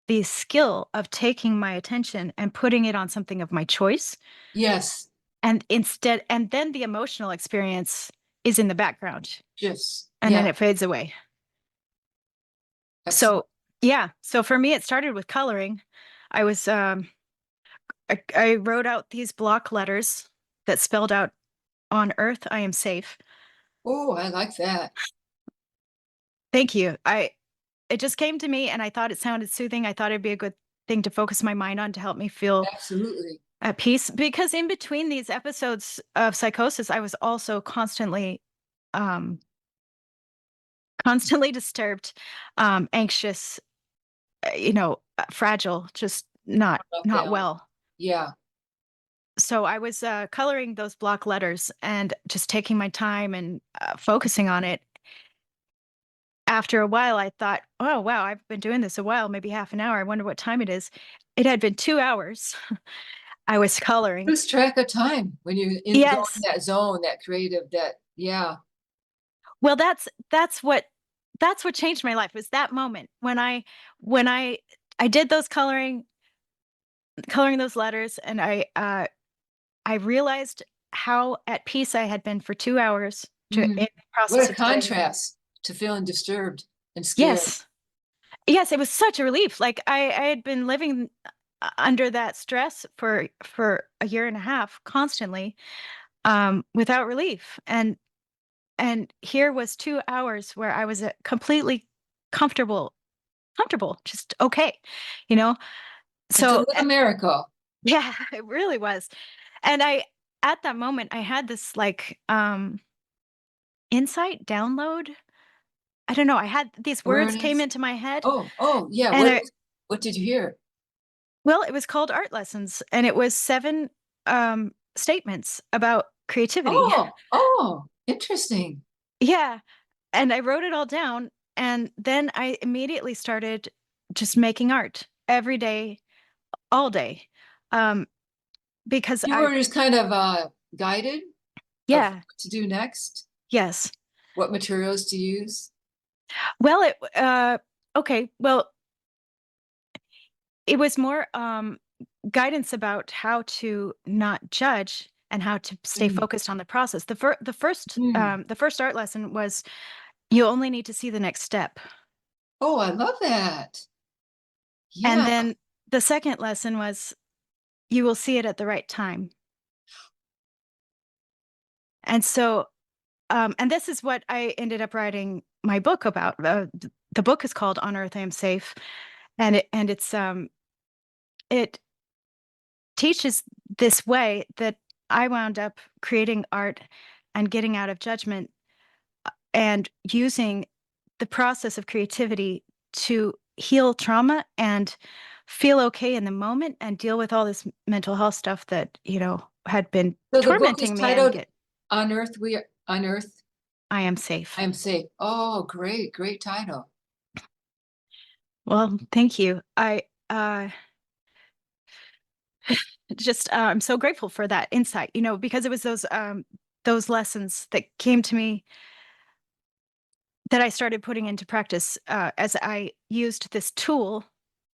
the skill of taking my attention and putting it on something of my choice. Yes, And then the emotional experience is in the background just, and yeah, then it fades away. excellent. So, yeah. So for me, it started with coloring. I was, I wrote out these block letters that spelled out on earth, I am safe. Oh, I like that. Thank you. It just came to me and I thought it sounded soothing. I thought it'd be a good thing to focus my mind on to help me feel Absolutely. at peace because in between these episodes of psychosis, I was also um constantly disturbed, anxious, fragile, just Up, not down. well. Yeah. So I was coloring those block letters and just taking my time and focusing on it. After a while, I thought, "Oh, wow, I've been doing this a while, maybe half an hour. I wonder what time it is." It had been 2 hours. I was coloring. Lose track of time when you go in Yes. that zone, that creative, that, yeah. Well, that's what changed my life was that moment when I did those coloring those letters, and I realized how at peace I had been for 2 hours in Mhm. the What process a of doing it. contrast to feeling disturbed and scared. Yes. Yes, it was such a relief. Like, I had been living under that stress for a year and a half constantly, without relief, and here was 2 hours where I was, completely comfortable just okay, you know? It's a So, little miracle. yeah, it really was. And I at that moment, I had this, like, insight, download? I don't know, I had these words came Awareness. into my head, Oh, oh, yeah. and I What did you hear? well, it was called Art Lessons, and it was 7, statements about creativity. Oh, oh, interesting. Yeah, and I wrote it all down, and then I immediately started just making art every day, all day, um, because You I were just kind of guided of yeah, what to do next, yes. what materials to use. Well, okay, well, it was more, guidance about how to not judge and how to stay Mm, focused on the process. mm. The first art lesson was you only need to see the next step. Oh, I love that. And Yeah. then the second lesson was you will see it at the right time. And so, and this is what I ended up writing my book about. The book is called On Earth I Am Safe, and it teaches this way that I wound up creating art and getting out of judgment and using the process of creativity to heal trauma and feel okay in the moment and deal with all this mental health stuff that, had been So the book is tormenting me and titled get On Earth I am safe. I Am Safe. Oh, great, great title. Well, thank you. I'm so grateful for that insight, because it was those lessons that came to me that I started putting into practice as I used this tool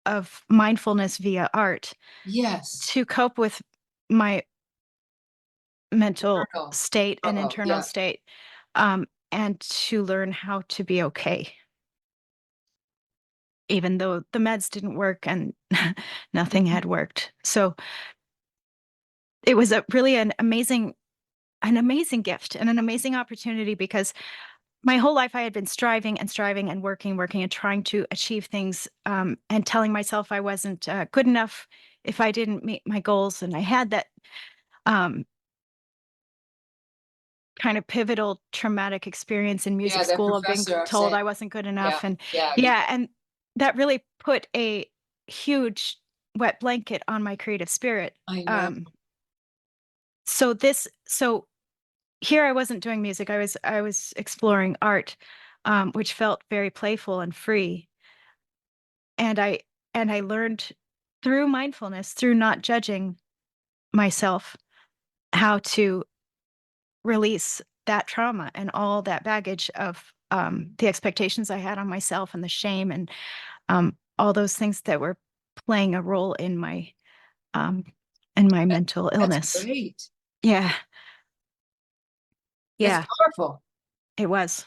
of mindfulness via art Yes. to cope with my mental Journal. state and Oh, internal yeah. state, and to learn how to be okay, even though the meds didn't work and nothing Mhm. had worked. So it was a really an amazing gift and an amazing opportunity because my whole life I had been striving and striving and working and trying to achieve things, and telling myself I wasn't good enough if I didn't meet my goals. And I had that um, kind of pivotal traumatic experience in music Yeah, that school of being professor told said, I wasn't good yeah, enough. And yeah, you, yeah, and that really put a huge wet blanket on my creative spirit. I know. Um, so here I wasn't doing music. I was exploring art, which felt very playful and free. And I learned through mindfulness, through not judging myself, how to release that trauma and all that baggage of the expectations I had on myself and the shame and all those things that were playing a role um, in my mental That's illness. great. Yeah, That's yeah, powerful. it was.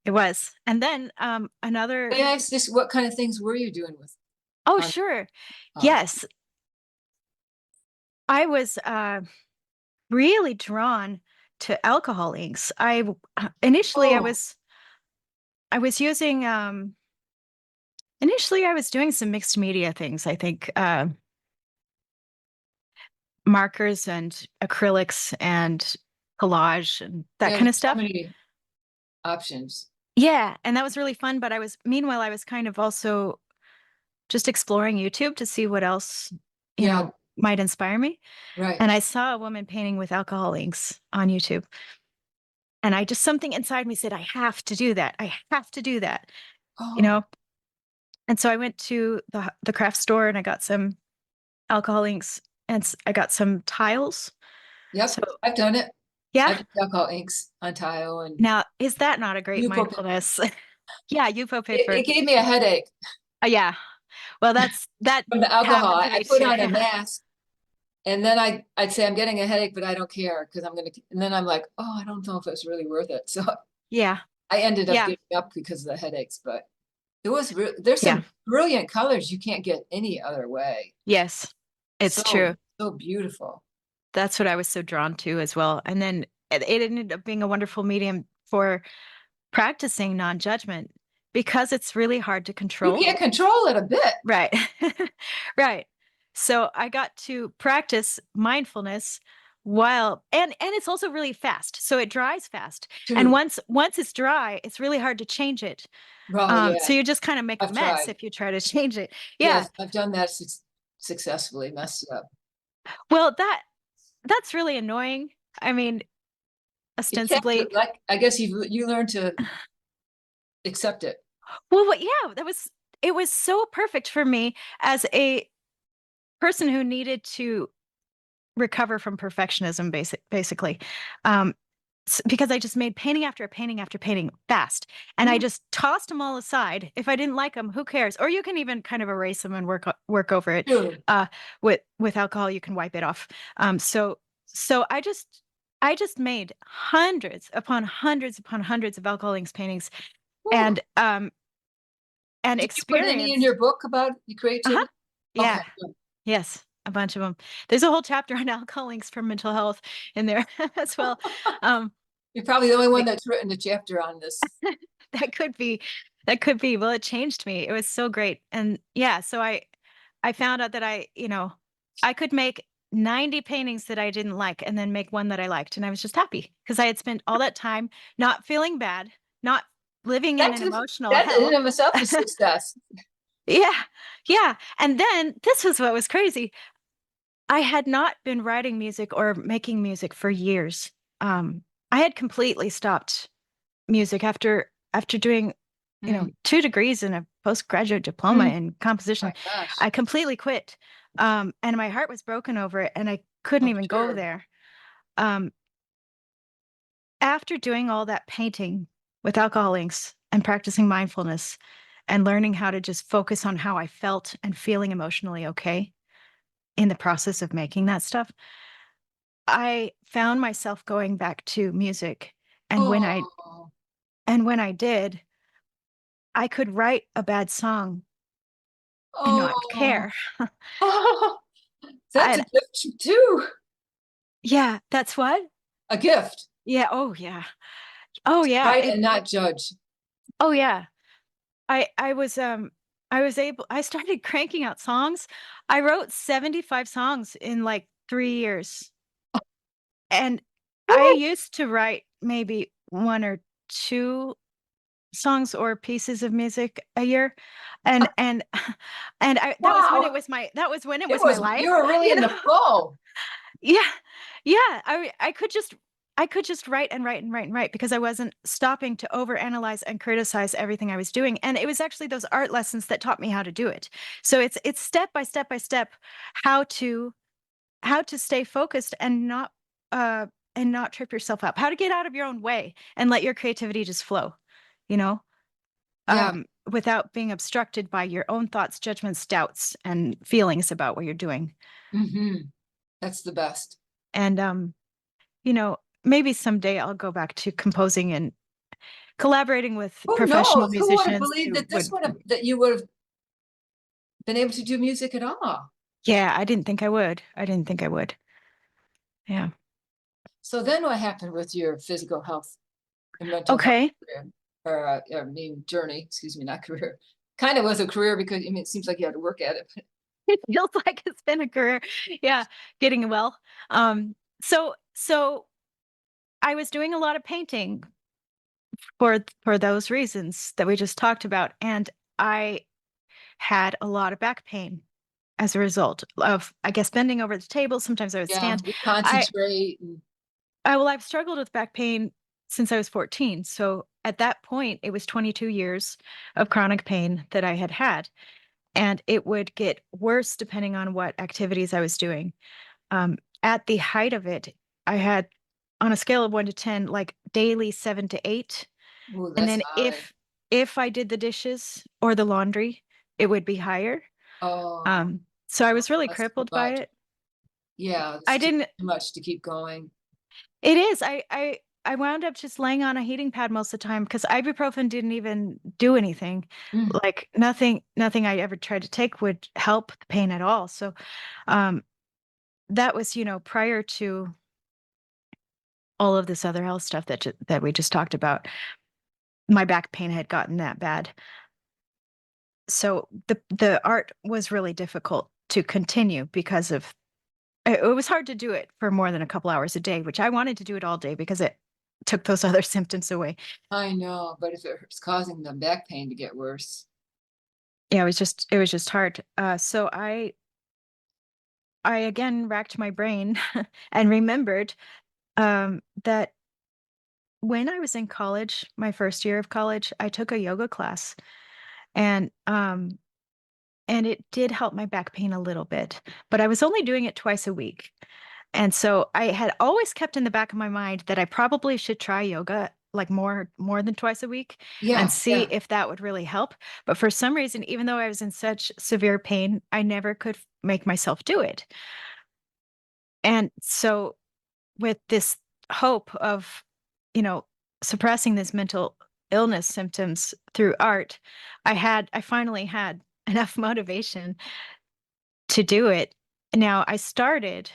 It was. And then another. May I ask this, what kind of things were you doing with Oh, on sure. um Yes, I was really drawn to alcohol inks. Initially oh, I was using initially I was doing some mixed media things, I think, markers and acrylics and collage and that there's kind of so stuff. many options. Yeah, and that was really fun, but meanwhile I was kind of also just exploring YouTube to see what else, Yeah, might inspire me. right. And I saw a woman painting with alcohol inks on YouTube. And I just something inside me said, I have to do that. I have to do that, you Oh, know? And so I went to the craft store and I got some alcohol inks and I got some tiles. yep. So I've done it. yeah. I've done alcohol inks on tile and Now, is that not a great Yupo. mindfulness? Yeah, UFO paper. It gave me a headache Yeah. Well, that from the alcohol. happened to I me put too. on a Yeah. mask and then I'd say I'm getting a headache, but I don't care because I'm gonna. And then I'm like, oh, I don't know if it's really worth it. So Yeah. I ended up Yeah. giving up because of the headaches. But there's Yeah. some brilliant colors you can't get any other way. Yes. It's So true. so beautiful. That's what I was so drawn to as well. And then it ended up being a wonderful medium for practicing non-judgment because it's really hard to You control. can't control it a bit. Right. Right. So I got to practice mindfulness while and it's also really fast. So it dries fast. And Too. once it's dry, it's really hard to change it. Well, So yeah, you just kind of make a I've mess tried. if you try to change it. Yeah. Yes, I've done that successfully, messed it up. Well, that's really annoying. I mean, You just have to, ostensibly. like, I guess you learn to accept it. Well, what yeah, it was so perfect for me as a person who needed to recover from perfectionism basically. Um, because I just made painting after painting after painting fast, and I Mm, just tossed them all aside. If I didn't like them, who cares? Or you can even kind of erase them and work over it. true. Uh, with alcohol, you can wipe it off. So I just made hundreds upon hundreds of alcohol inks paintings, Whew. and Did you put any in experienced. your book about the Uh-huh. creativity? Okay, Yeah. good. Yes, a bunch of them. There's a whole chapter on alcohol links for mental health in there as well. Um, You're probably the only one like, that's written a chapter on this. that could be that could be. Well, it changed me. It was so great. And yeah, so I found out that I could make 90 paintings that I didn't like and then make one that I liked. And I was just happy because I had spent all that time not feeling bad, not living in That's an emotional that in hell. and of itself is success. Yeah. Yeah. And then this was what was crazy. I had not been writing music or making music for years. I had completely stopped music after doing, Mm, 2 degrees and a postgraduate diploma mm, in composition. my gosh, I completely quit, and my heart was broken over it, and I couldn't I'm even go sure. there. Um, After doing all that painting with alcohol inks and practicing mindfulness and learning how to just focus on how I felt and feeling emotionally okay in the process of making that stuff, I found myself going back to music, and Oh, when I did, I could write a bad song and not oh, care. oh, that's a And gift too. yeah, that's what? A gift. Yeah, oh yeah. Oh yeah, Write and not judge. oh yeah. I started cranking out songs. I wrote 75 songs in, like, 3 years, and I Woo! used to write maybe 1 or 2 songs or pieces of music a year, and and I Wow, that was when it was my you life, were really you in know? the flow. Yeah, yeah, I could just write and write and write and write because I wasn't stopping to overanalyze and criticize everything I was doing, and it was actually those art lessons that taught me how to do it. So it's step by step by step how to how to stay focused and not trip yourself up, how to get out of your own way and let your creativity just flow, you know, Yeah. without being obstructed by your own thoughts, judgments, doubts, and feelings about what you're doing. Hmm. That's the best. And you know, maybe someday I'll go back to composing and collaborating with Who professional knows? Who would have musicians believed who that would. that you would have been able to do music at all? Yeah, I didn't think I would. I didn't think I would. Yeah. So then what happened with your physical health and mental health Okay. career? Or, I mean, journey, excuse me, not career. Kind of was a career because, I mean, it seems like you had to work at it. It feels like it's been a career. Yeah, getting well. So I was doing a lot of painting for those reasons that we just talked about, and I had a lot of back pain as a result of, I guess, bending over the table. Sometimes I would Yeah, stand. we I concentrate and well, I've struggled with back pain since I was 14. So at that point, it was 22 years of chronic pain that I had had, and it would get worse depending on what activities I was doing. At the height of it, I had, on a scale of 1 to 10, like daily 7 to 8. ooh, And that's then high. if I did the dishes or the laundry, it would be higher. Oh, So I was really that's too crippled by much. it. Yeah, it's I too didn't much to keep going. It is. I wound up just laying on a heating pad most of the time because ibuprofen didn't even do anything. Mm, Like, nothing I ever tried to take would help the pain at all. So, um, that was, prior to all of this other health stuff that we just talked about. My back pain had gotten that bad. So the art was really difficult to continue because of it was hard to do it for more than a couple hours a day, which I wanted to do it all day because it took those other symptoms away. I know, but if it's causing the back pain to get worse. Yeah, it was just hard. So I again racked my brain and remembered that when I was in college, my first year of college, I took a yoga class, and and it did help my back pain a little bit, but I was only doing it twice a week. And so I had always kept in the back of my mind that I probably should try yoga like more than twice a week and Yeah, see yeah. if that would really help. But for some reason, even though I was in such severe pain, I never could make myself do it. And so with this hope of, you know, suppressing this mental illness symptoms through art, I finally had enough motivation to do it. Now I started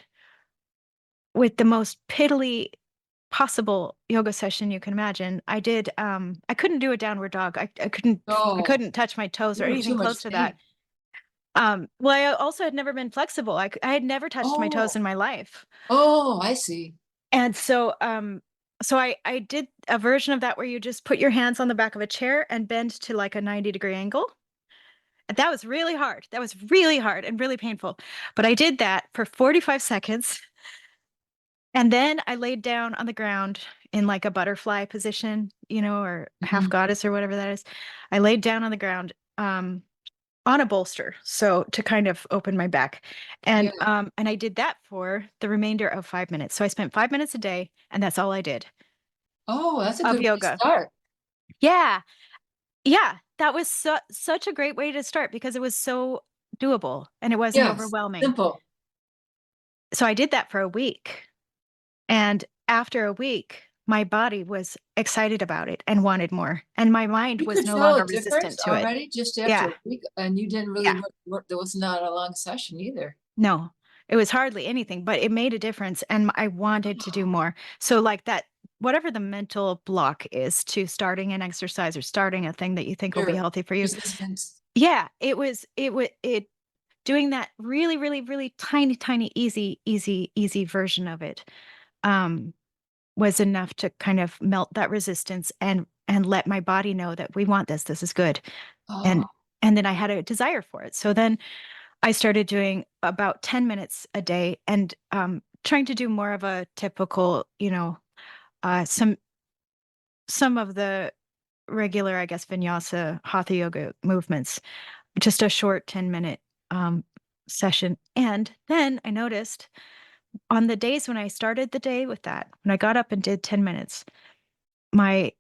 with the most piddly possible yoga session you can imagine. I couldn't do a downward dog. I Oh, couldn't touch my toes or you were anything too close much to that. pain. Well, I also had never been flexible. I had never touched my toes Oh, in my life. oh, I see. And so I did a version of that where you just put your hands on the back of a chair and bend to like a 90-degree angle. And that was really hard. That was really hard and really painful. But I did that for 45 seconds. And then I laid down on the ground in like a butterfly position, or half Mhm. goddess or whatever that is. I laid down on the ground on a bolster, so to kind of open my back. Yeah. And I did that for the remainder of 5 minutes. So I spent 5 minutes a day, and that's all I did Oh, that's a of good way to yoga. start. Yeah. Yeah. That was such a great way to start because it was so doable and it wasn't Yes, overwhelming. simple. So I did that for a week. And after a week, my body was excited about it and wanted more, and my mind You was could no tell longer a difference resistant to it. already just after Yeah, a week, and you didn't really yeah. work. There was not a long session either. No, it was hardly anything, but it made a difference, and I wanted to do more. So, like that whatever the mental block is to starting an exercise or starting a thing that you think will be Sure. healthy for you. Resistance. Yeah, it doing that really, really, really tiny, tiny, easy version of it, um, was enough to kind of melt that resistance and let my body know that we want this. This is good. And Oh, and then I had a desire for it. So then I started doing about 10 minutes a day and trying to do more of a typical, uh some some of the regular, I guess, vinyasa hatha yoga movements, just a short 10-minute session. And then I noticed on the days when I started the day with that, when I got up and did 10 minutes, my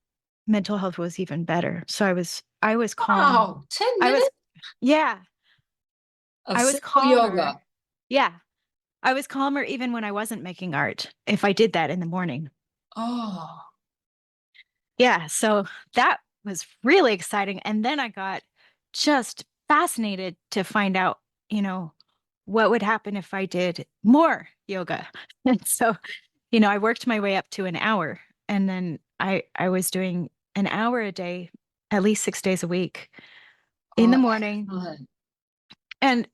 mental health was even better. So I was calm. Wow, 10 I was minutes yeah, of I was simple calmer. yoga. Yeah. I was calmer even when I wasn't making art, if I did that in the morning. Oh, Yeah, so that was really exciting, and then I got just fascinated to find out, you know, what would happen if I did more yoga. And so, I worked my way up to an hour, and then I was doing an hour a day, at least 6 days a week in the oh, morning. excellent. And,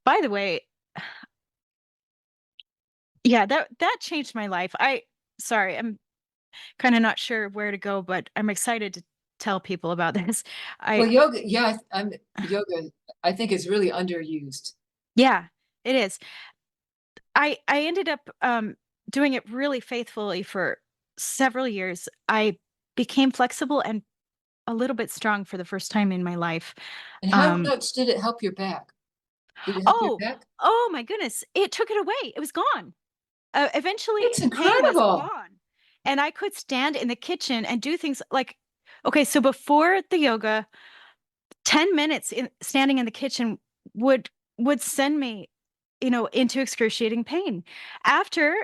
by the way, yeah, that changed my life. Sorry, I'm kinda not sure where to go, but I'm excited to tell people about this. Well, I yoga, yeah, yoga, I think is really underused. Yeah, it is. I ended up, doing it really faithfully for several years. I became flexible and a little bit strong for the first time in my life. And how Um much did it help your back? Did it help your oh, back? oh my goodness, it took it away, it was gone. Eventually, It's the pain was incredible. gone, and I could stand in the kitchen and do things like okay, so before the yoga, 10 minutes in standing in the kitchen would send me, into excruciating pain. After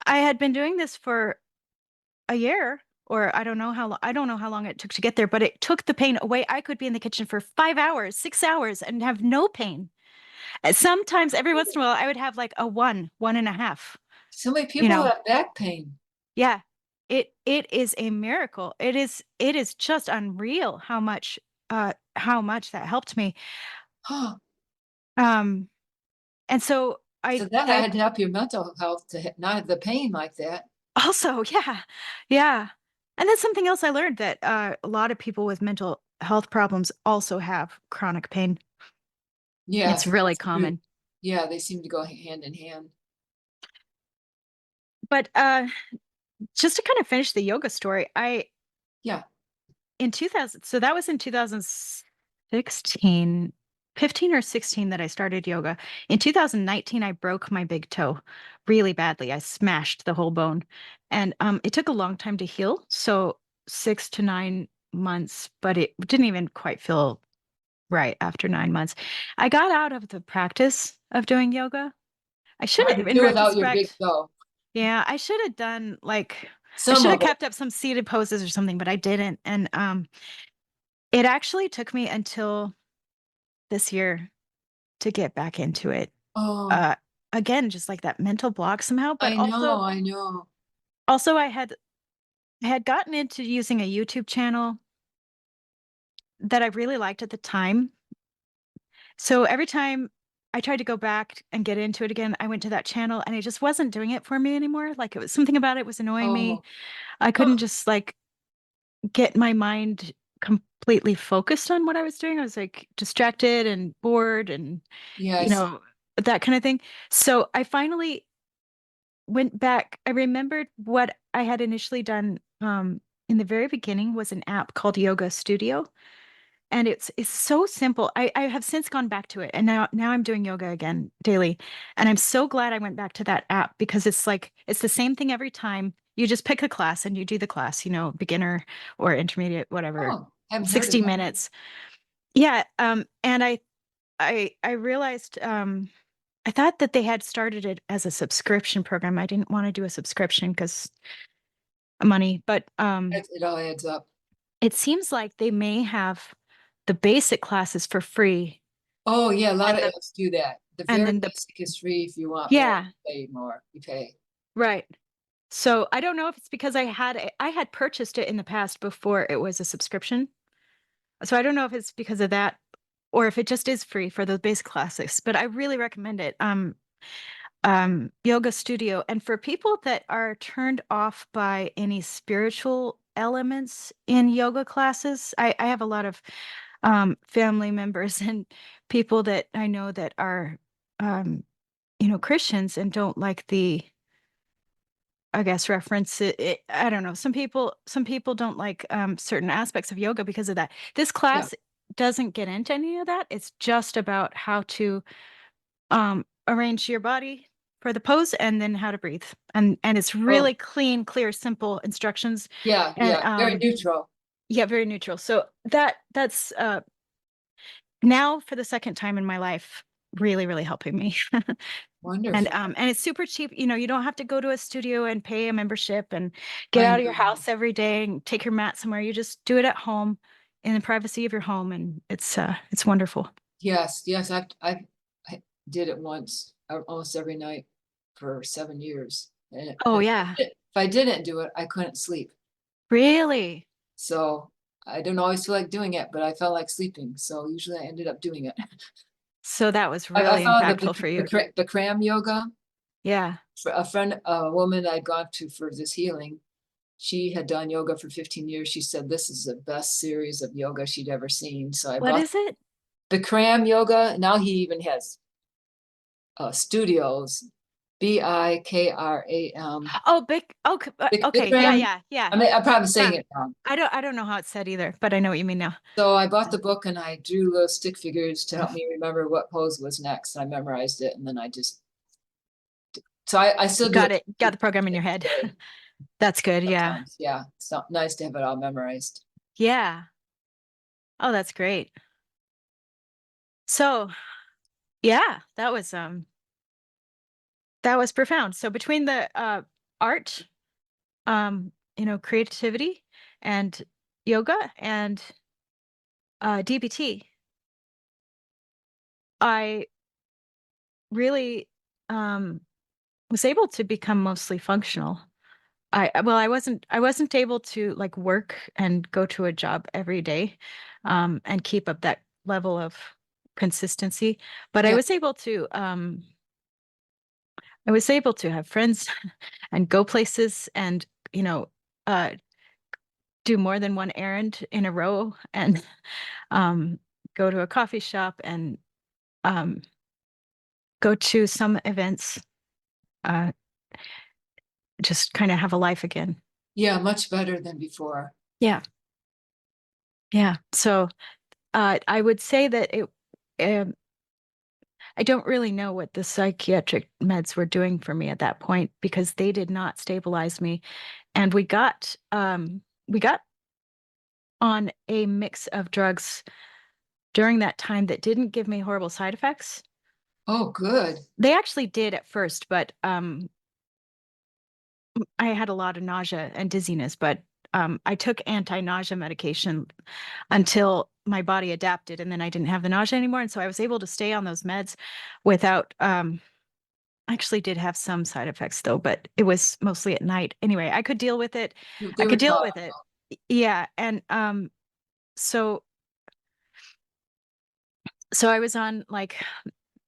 I had been doing this for a year, or I don't know how long it took to get there, but it took the pain away. I could be in the kitchen for 5 hours, 6 hours and have no pain. Sometimes every once in a while, I would have like a 1.5, So many you people know? have back pain. Yeah. It is a miracle. It is just unreal how much that helped me. Huh. Um, and so So that I had to help your mental health to not have the pain like that. also, yeah, yeah. And that's something else I learned that a lot of people with mental health problems also have chronic pain. It's Yes, really that's true. common. Yeah, they seem to go hand in hand. But just to kind of finish the yoga story, I Yeah. in 2000, so that was in 2016, 15 or 16 that I started yoga. In 2019, I broke my big toe really badly. I smashed the whole bone. And it took a long time to heal. So 6 to 9 months, but it didn't even quite feel right after 9 months. I got out of the practice of doing yoga. I should Hard have, to in do without your big retrospect, toe. yeah, I should have done like, I Some should have of it. kept up some seated poses or something, but I didn't. And it actually took me until this year to get back into it. Oh, Uh, Again, just like that mental block somehow, but I also know, I know. also I had gotten into using a YouTube channel that I really liked at the time. So every time I tried to go back and get into it again, I went to that channel and it just wasn't doing it for me anymore. Like it was something about it was annoying me. Oh, I couldn't oh, just like get my mind completely focused on what I was doing. I was like distracted and bored and, you yes. know, that kind of thing. So I finally went back. I remembered what I had initially done in the very beginning was an app called Yoga Studio. And it's so simple. I have since gone back to it and now I'm doing yoga again daily. And I'm so glad I went back to that app because it's like it's the same thing every time. You just pick a class and you do the class, beginner or intermediate, whatever, Oh, haven't heard of 60 that. minutes. Yeah, and I realized I thought that they had started it as a subscription program. I didn't want to do a subscription because money, but It all adds up. it seems like they may have the basic classes for free Oh, yeah, a lot and of the apps do that. The and very then the basic is free. If you want more, yeah, you pay more. You pay. right. So I don't know if it's because I had purchased it in the past before it was a subscription. So I don't know if it's because of that or if it just is free for the basic classes, but I really recommend it. Yoga studio. And for people that are turned off by any spiritual elements in yoga classes, I have a lot of family members and people that I know that are, um, Christians and don't like the, I guess, reference I don't know. Some people don't like certain aspects of yoga because of that. This Yeah. class doesn't get into any of that. It's just about how to arrange your body for the pose and then how to breathe. And it's Oh, really clean, clear, simple instructions. yeah, And yeah, very neutral. yeah, very neutral. So that's now for the second time in my life, really, really helping me. Wonderful. And it's super cheap. You know, you don't have to go to a studio and pay a membership and get I out of your know. house every day and take your mat somewhere. You just do it at home in the privacy of your home, and it's wonderful. Yes, yes, I did it once, almost every night for 7 years. And Oh if yeah. if I didn't do it, I couldn't sleep. Really? So I don't always feel like doing it, but I felt like sleeping. So usually I ended up doing it. So that was I really found the impactful for you. Bikram yoga. Yeah. A friend, a woman I'd gone to for this healing, she had done yoga for 15 years. She said this is the best series of yoga she'd ever seen. So I What bought is it? Bikram yoga. Now he even has studios, Bikram. Oh, big. Oh, okay. Yeah, Bikram. yeah, yeah. I mean, I'm probably saying Cram. it wrong. I don't know how it's said either, but I know what you mean now. So I bought the book and I drew little stick figures to help me remember what pose was next. I memorized it and then I just, so I still do Got it it. Got the program in your head. today That's good. Yeah. sometimes. Yeah, it's not nice to have it all memorized. Yeah. Oh, that's great. So, yeah, that was profound. So between the art, creativity and yoga and DBT, I really was able to become mostly functional. Well, I wasn't able to like work and go to a job every day, and keep up that level of consistency, but Yeah. I was able to have friends and go places and, you know, uh, do more than one errand in a row and um, go to a coffee shop and um, go to some events, uh, just kind of have a life again. Yeah, much better than before. Yeah. Yeah. So I would say that um, I don't really know what the psychiatric meds were doing for me at that point because they did not stabilize me. And we got on a mix of drugs during that time that didn't give me horrible side effects. Oh, good. They actually did at first, but I had a lot of nausea and dizziness, but I took anti-nausea medication until my body adapted and then I didn't have the nausea anymore. And so I was able to stay on those meds without I actually did have some side effects though, but it was mostly at night. Anyway, I could deal with it. I They were could deal tough. with it. Yeah. And so so I was on like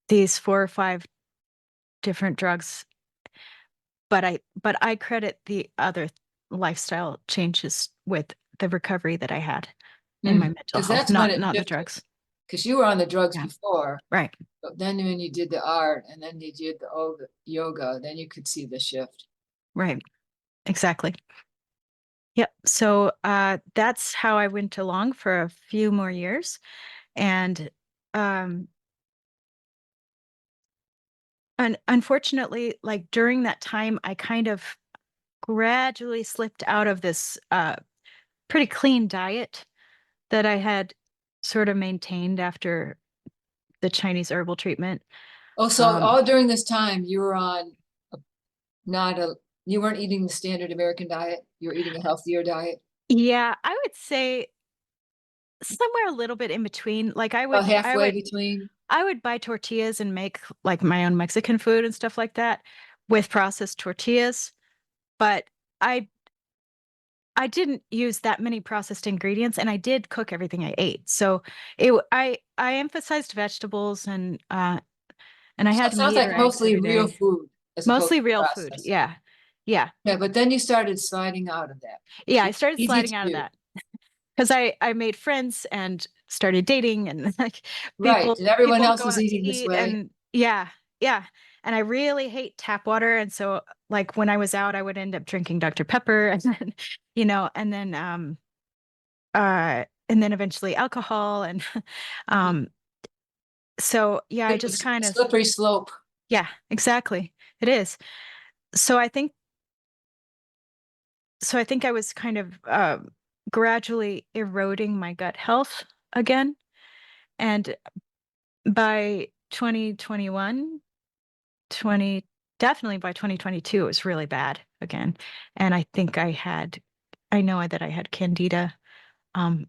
these 4 or 5 different drugs, but I credit the other lifestyle changes with the recovery that I had in my mental Because health, that's when not it not the shifted. drugs. Because you were on the drugs Yeah. before, Right. but then when you did the art and then you did the yoga, then you could see the shift. Right. Exactly. Yep. So that's how I went along for a few more years. And um unfortunately, like during that time, I kind of gradually slipped out of this pretty clean diet that I had sort of maintained after the Chinese herbal treatment. Oh, so Um, all during this time you were on a, not a, you weren't eating the standard American diet. You were eating a healthier diet, yeah, I would say somewhere a little bit in between. Like about halfway between. I would buy tortillas and make like my own Mexican food and stuff like that with processed tortillas, but I I didn't use that many processed ingredients and I did cook everything I ate. So I emphasized vegetables and I So had it sounds meat or like eggs mostly every real day. food as opposed Mostly to real food. processed. Yeah. Yeah. Yeah, but then you started sliding out of that. Yeah, I started Easy to sliding out of do. that because I made friends and started dating and like Right. people And everyone people else go was out to eating this eat way. and yeah, yeah. And I really hate tap water. And so like when I was out, I would end up drinking Dr. Pepper and then, and then eventually alcohol and um so yeah, I It just was a kind of slippery slope. yeah, exactly. It is. So I think so I think I was kind of gradually eroding my gut health again. And by 2021, 20 definitely by 2022, it was really bad again. And I know that I had candida. Um,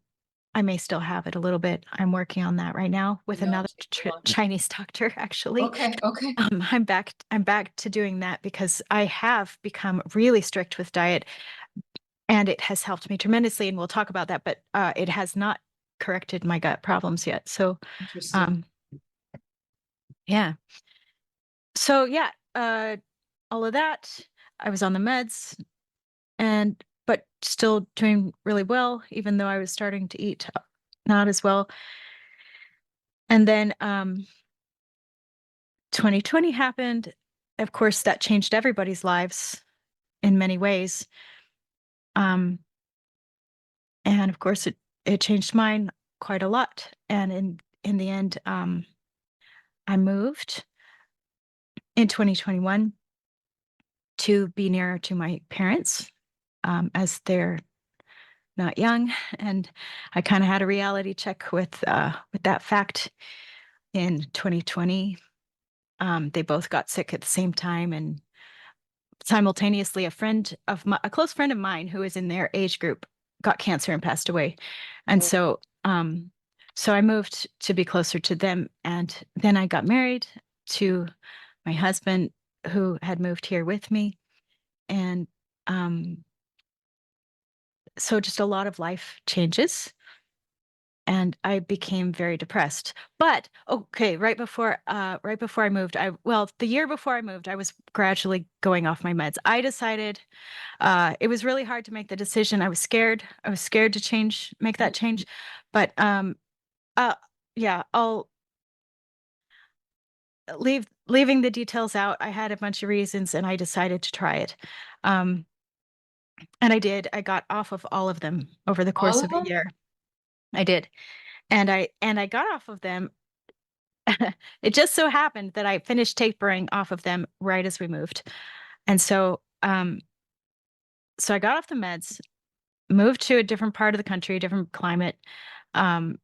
I may still have it a little bit. I'm working on that right now Did with not another take long. Chinese doctor, actually. Okay, okay. I'm back to doing that because I have become really strict with diet, and it has helped me tremendously, and we'll talk about that, but it has not corrected my gut problems yet. So, Interesting. um, yeah. So yeah, all of that. I was on the meds, and but still doing really well, even though I was starting to eat not as well. And then 2020 happened. Of course, that changed everybody's lives in many ways. Um, and of course, it changed mine quite a lot. And in the end, I moved in 2021 to be nearer to my parents, as they're not young, and I kind of had a reality check with that fact in 2020. They both got sick at the same time, and simultaneously, a close friend of mine who is in their age group got cancer and passed away. And Oh, so I moved to be closer to them, and then I got married to my husband, who had moved here with me, and um, so just a lot of life changes, and I became very depressed. But okay, right before I moved, the year before I moved, I was gradually going off my meds. I decided it was really hard to make the decision. I was scared. I was scared to make that change. But uh, yeah, I'll leaving the details out. I had a bunch of reasons, and I decided to try it. Um, and I did. I got off of all of them over the all course of of a them? year. I did, and I got off of them. It just so happened that I finished tapering off of them right as we moved. And so I got off the meds, moved to a different part of the country, a different climate, um,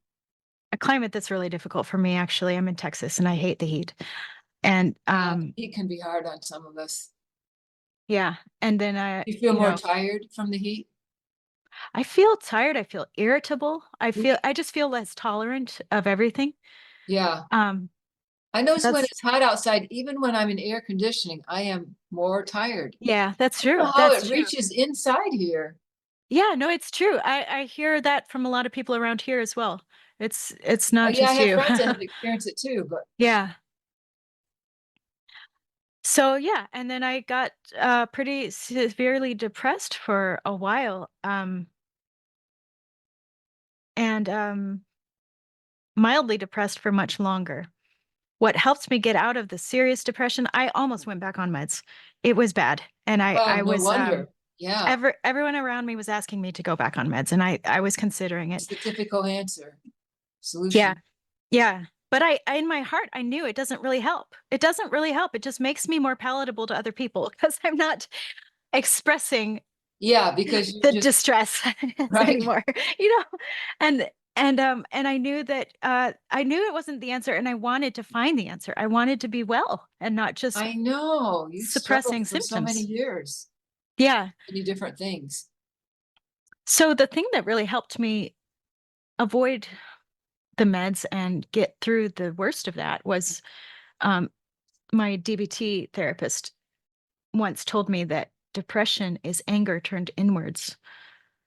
a climate that's really difficult for me, actually. I'm in Texas and I hate the heat. And Yeah, heat can be hard on some of us. yeah, and then You feel more tired from the heat? I feel tired, I feel irritable. I just feel less tolerant of everything. Yeah. Um I notice when that's it's hot outside, even when I'm in air conditioning, I am more tired. Yeah, that's I don't true. know how That's it true. reaches inside here. Yeah, no, it's true. I hear that from a lot of people around here as well. It's Oh, not yeah, I just have you. friends that have experienced it too, but Yeah. So yeah, and then I got pretty severely depressed for a while, and mildly depressed for much longer. What helped me get out of the serious depression, I almost went back on meds. It was bad, and I no was wonder. Yeah, everyone around me was asking me to go back on meds, and I was considering it's it. the typical answer, Yeah, solution. yeah. But in my heart, I knew it doesn't really help. It doesn't really help. It just makes me more palatable to other people because I'm not expressing Yeah, because you the just, distress right. anymore, you know? And and I knew it wasn't the answer, and I wanted to find the answer. I wanted to be well and not just I know you suppressing struggled for so many symptoms. years, Yeah. many different things. So the thing that really helped me avoid the meds and get through the worst of that was um, my DBT therapist once told me that depression is anger turned inwards.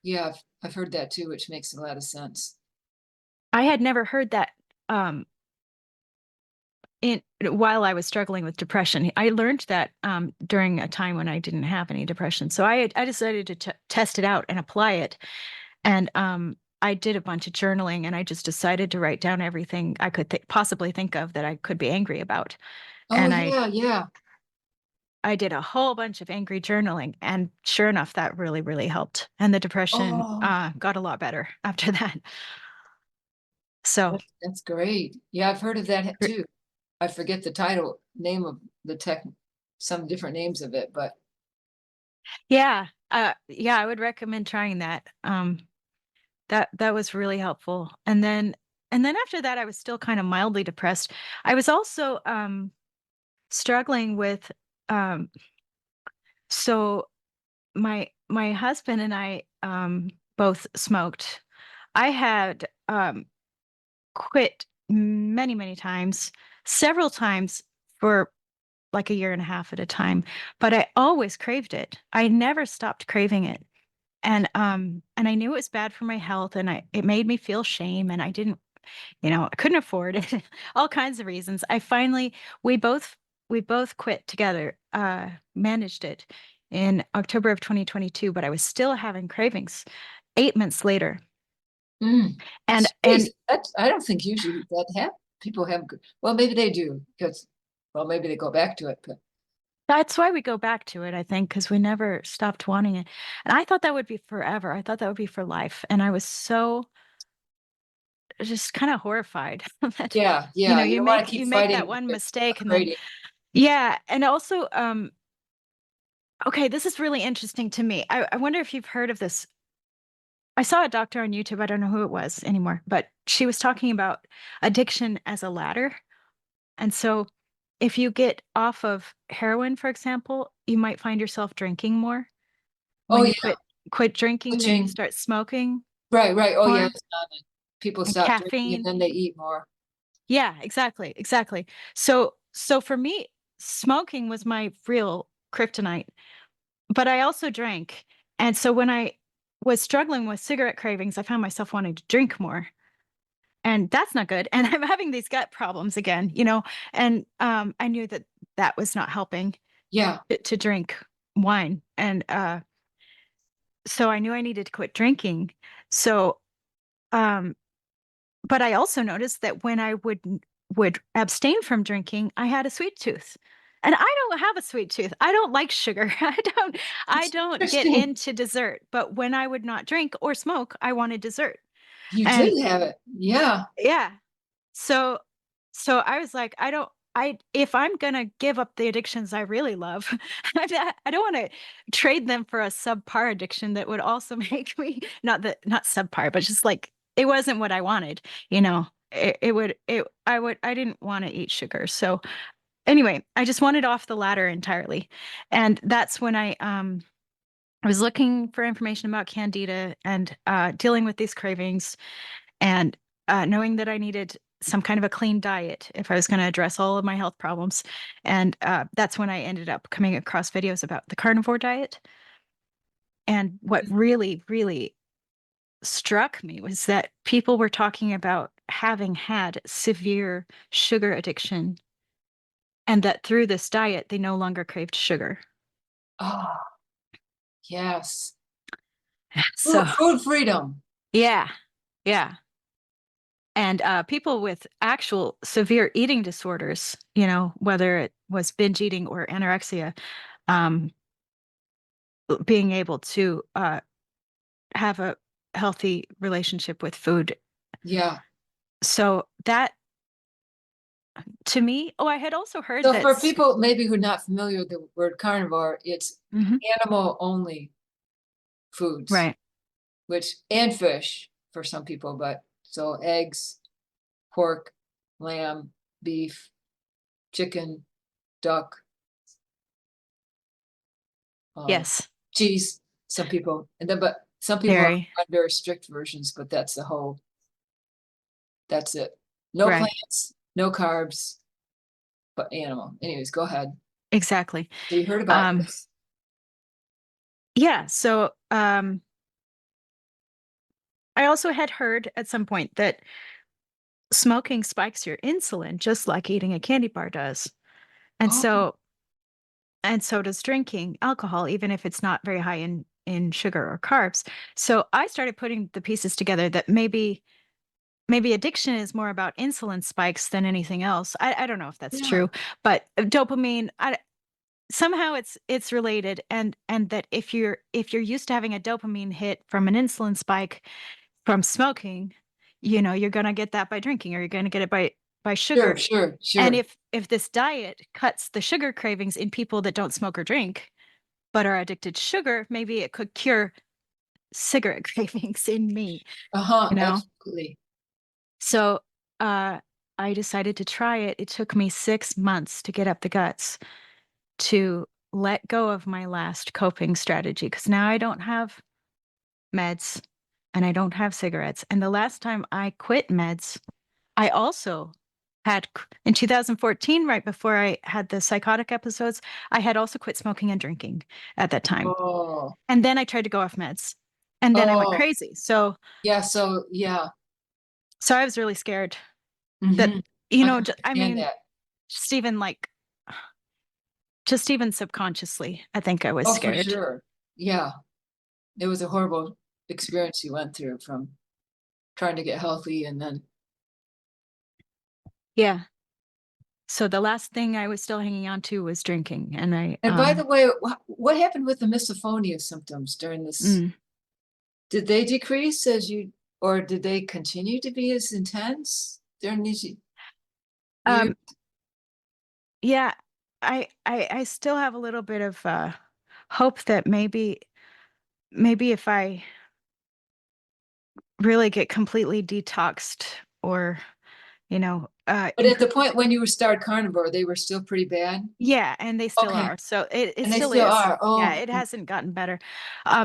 Yeah, I've heard that too, which makes a lot of sense. I had never heard that um, in while I was struggling with depression. I learned that during a time when I didn't have any depression. So I decided to test it out and apply it. And I did a bunch of journaling, and I just decided to write down everything I could possibly think of that I could be angry about. Oh, And yeah, yeah. I did a whole bunch of angry journaling, and sure enough, that really, really helped. And the depression Oh, got a lot better after that. So, that's great. Yeah, I've heard of that too. I forget the title, name of the tech. some different names of it, but Yeah. Yeah, I would recommend trying that. That was really helpful. And then after that I was still kind of mildly depressed. I was also struggling with um so my husband and I both smoked. I had quit many, many times, several times for like a year and a half at a time, but I always craved it. I never stopped craving it. And I knew it was bad for my health, and it made me feel shame, and I didn't, I couldn't afford it. All kinds of reasons. I finally we both we both quit together, managed it in October of 2022, but I was still having cravings 8 months later. mm, And that's and crazy. I don't think usually that people have good, well, maybe they do because, well, maybe they go back to it, but that's why we go back to it, I think, because we never stopped wanting it. And I thought that would be forever. I thought that would be for life. And I was so just kind of horrified that, yeah, yeah, you you don't want to you keep make that fighting one a mistake and then craving. yeah. And also, okay, this is really interesting to me. I wonder if you've heard of this. I saw a doctor on YouTube. I don't know who it was anymore, but she was talking about addiction as a ladder. And so if you get off of heroin, for example, you might find yourself drinking more. Oh When you yeah, quit drinking, then you switching. start smoking Right, right. Oh yeah, more, it's common. People and stop drinking and caffeine. then they eat more. Yeah, exactly, exactly. So for me, smoking was my real kryptonite, but I also drank. And so when I was struggling with cigarette cravings, I found myself wanting to drink more. And that's not good. And I'm having these gut problems again, and I knew that that was not helping Yeah. to drink wine. And so I knew I needed to quit drinking. So um but I also noticed that when I would abstain from drinking, I had a sweet tooth. And I don't have a sweet tooth. I don't like sugar. I It's don't get interesting. into dessert, but when I would not drink or smoke, I wanted dessert. You And did have it. Yeah. yeah. So so I was like, I if I'm gonna give up the addictions I really love, I don't wanna trade them for a subpar addiction that would also make me not subpar, but just like it wasn't what I wanted, you know? It would it I didn't wanna eat sugar. So anyway, I just wanted off the ladder entirely. And that's when I was looking for information about candida and dealing with these cravings and knowing that I needed some kind of a clean diet if I was going to address all of my health problems. And that's when I ended up coming across videos about the carnivore diet. And what really, really struck me was that people were talking about having had severe sugar addiction and that through this diet, they no longer craved sugar. Oh, yes. So, Food freedom. yeah, yeah. And people with actual severe eating disorders, whether it was binge eating or anorexia, um, being able to have a healthy relationship with food. Yeah. So that to me, oh, I had also heard So that. for people maybe who are not familiar with the word carnivore, it's Mhm. animal only foods, Right. which and fish for some people, but so eggs, pork, lamb, beef, chicken, duck, um, Yes. cheese, some people, and then but some people are Very. on very strict versions, but that's it. No Right. plants, no carbs, but animal. Anyways, go ahead. Exactly. So you heard about Um, this. yeah. So I also had heard at some point that smoking spikes your insulin just like eating a candy bar does. And Oh, so does drinking alcohol, even if it's not very high in sugar or carbs. So I started putting the pieces together that maybe addiction is more about insulin spikes than anything else. I don't know if that's yeah, true, but dopamine, somehow it's related, and that if you're used to having a dopamine hit from an insulin spike from smoking, you're gonna get that by drinking, or you're gonna get it by by Sure, sugar. sure, And sure. if this diet cuts the sugar cravings in people that don't smoke or drink, but are addicted to sugar, maybe it could cure cigarette cravings in me, Uh-huh, you know? absolutely. So, uh, I decided to try it. It took me 6 months to get up the guts to let go of my last coping strategy because now I don't have meds and I don't have cigarettes. And the last time I quit meds, I also in 2014, right before I had the psychotic episodes, I had also quit smoking and drinking at that time. Oh, And then I tried to go off meds, and then I went oh, crazy. yeah, so, yeah. So I was really scared that, Mhm. I can I understand mean, that. just even like, just even subconsciously, I think I was Oh, for scared. sure. Yeah, it was a horrible experience you went through from trying to get healthy and then Yeah. So the last thing I was still hanging on to was drinking, and and by the way, what happened with the misophonia symptoms during this? mm, Did they decrease as you or did they continue to be as intense during these years? um, yeah, I still have a little bit of, hope that maybe if I really get completely detoxed or, But at the point when you were started carnivore, they were still pretty bad? yeah, and they still Okay, are. So it and they still still is. are. Yeah, Oh, it hasn't gotten better.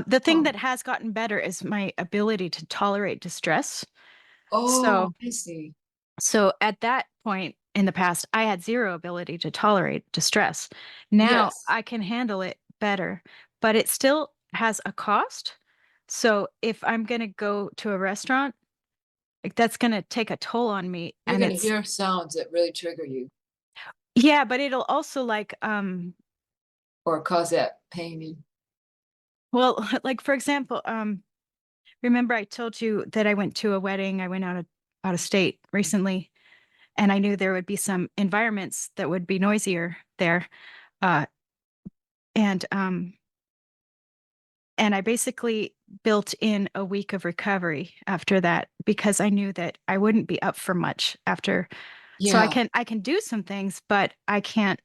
The thing oh, that has gotten better is my ability to tolerate distress. oh, So I see. so at that point in the past, I had 0 ability to tolerate distress. Now Yes, I can handle it better, but it still has a cost. So if I'm gonna go to a restaurant, like, that's gonna take a toll on me, you're and gonna it's hear sounds that really trigger you yeah, but it'll also, like, or cause that pain in. well, like, for example, remember I told you that I went to a wedding, I went out of state recently, and I knew there would be some environments that would be noisier there, uh, and, um and I basically built in a week of recovery after that because I knew that I wouldn't be up for much after so Yeah, I can do some things, but I can't,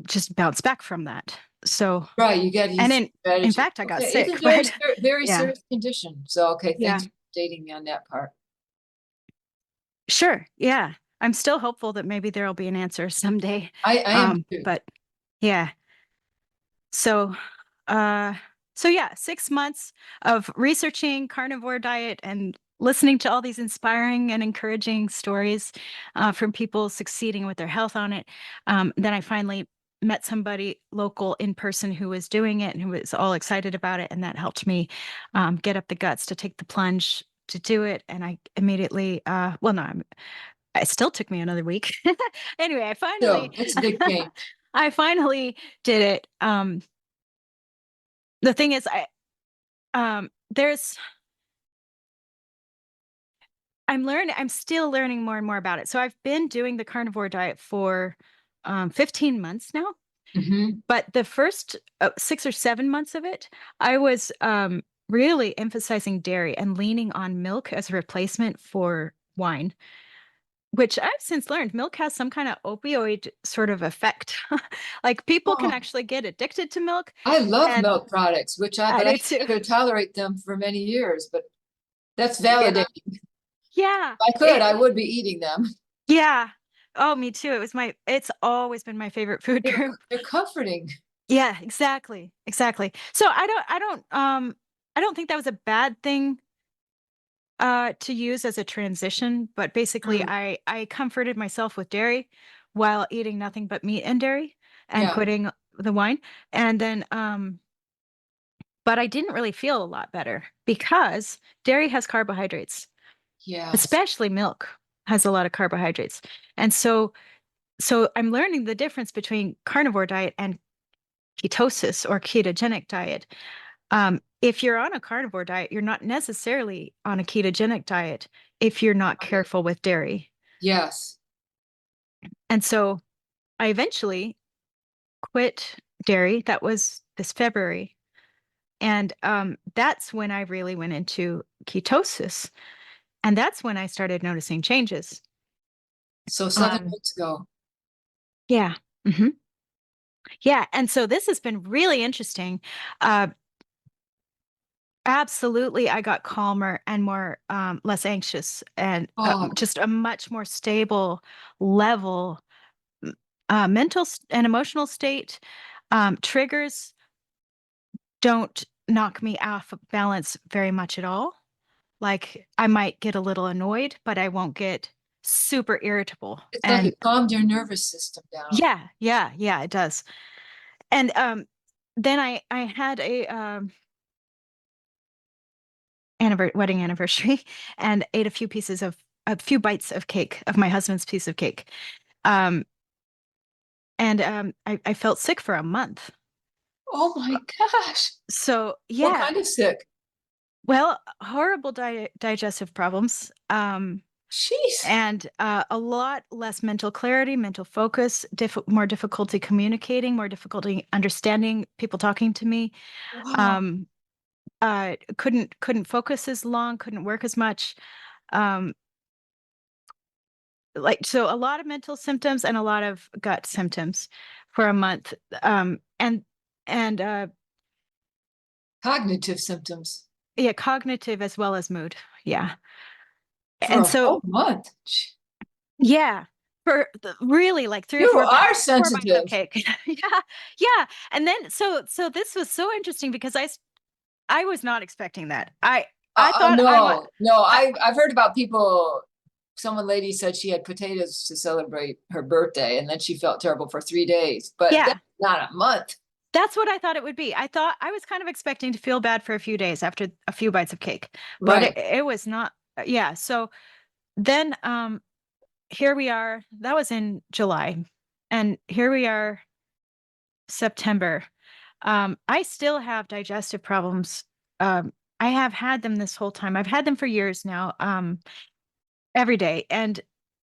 just bounce back from that. So right, you gotta and use in strategy. fact, I got Okay, it's sick, a very but ser very yeah, serious condition. So, okay, yeah. thanks for updating me on that part. Sure, yeah. I'm still hopeful that maybe there'll be an answer someday. I am too. But yeah. So, uh, so yeah, 6 months of researching carnivore diet and listening to all these inspiring and encouraging stories, from people succeeding with their health on it. Then I finally met somebody local in person who was doing it and who was all excited about it, and that helped me, get up the guts to take the plunge to do it, and I immediately, well, no, it still took me another week. Anyway, Still, it's a big change. I finally did it. The thing is, there's I'm still learning more and more about it. So I've been doing the carnivore diet for, 15 months now, Mhm. but the first, 6 or 7 months of it, I was, really emphasizing dairy and leaning on milk as a replacement for wine, which I've since learned milk has some kinda opioid sort of effect. Like, people can Oh, actually get addicted to milk, I love and milk products, I but I do can't too. even tolerate them for many years, but that's Yeah. validating. Yeah. If I could, I would be eating them. Yeah. Oh, me too. It's always been my favorite food They're group. they're comforting. Yeah, exactly, exactly. So I don't think that was a bad thing, to use as a transition, but basically Mm, I comforted myself with dairy while eating nothing but meat and dairy and yeah. quitting the wine, and then, but I didn't really feel a lot better because dairy has carbohydrates, Yes. especially milk has a lot of carbohydrates, and so I'm learning the difference between carnivore diet and ketosis or ketogenic diet. If you're on a carnivore diet, you're not necessarily on a ketogenic diet if you're not Right. careful with dairy. Yes. And so I eventually quit dairy. That was this February. And that's when I really went into ketosis. And that's when I started noticing changes. So 7 months Um, ago. yeah. hmm Yeah. And so this has been really interesting. Uh, Absolutely, I got calmer and more less anxious and Oh, just a much more stable level and emotional state. Triggers don't knock me off balance very much at all. Like I might get a little annoyed, but I won't get super irritable. it's like And it calmed your nervous system down. yeah, it does. And then I had wedding anniversary and ate a few bites of cake of my husband's piece of cake. Um, and I felt sick for a month. Oh my gosh. So What yeah, kind of sick? well, horrible digestive problems. Jeez. And a lot less mental clarity, mental focus, more difficulty communicating, more difficulty understanding people talking to me. Wow. Um, couldn't focus as long, couldn't work as much. Um, like so a lot of mental symptoms and a lot of gut symptoms for a month. And Cognitive symptoms yeah, cognitive as well as mood. Yeah. for And a so whole month. yeah, for really like You are 4 bites of sensitive. cake. Yeah. Yeah. And then so this was so interesting because I was not expecting that. I thought I might No, no. I, I've heard about people. Someone lady said she had potatoes to celebrate her birthday, and then she felt terrible for 3 days. But that's yeah, not a month, that's what I thought it would be. I thought I was kind of expecting to feel bad for a few days after a few bites of cake, but right? it was not. Yeah. So then here we are. That was in July. And here we are, September. I still have digestive problems. I have had them this whole time. I've had them for years now, every day, and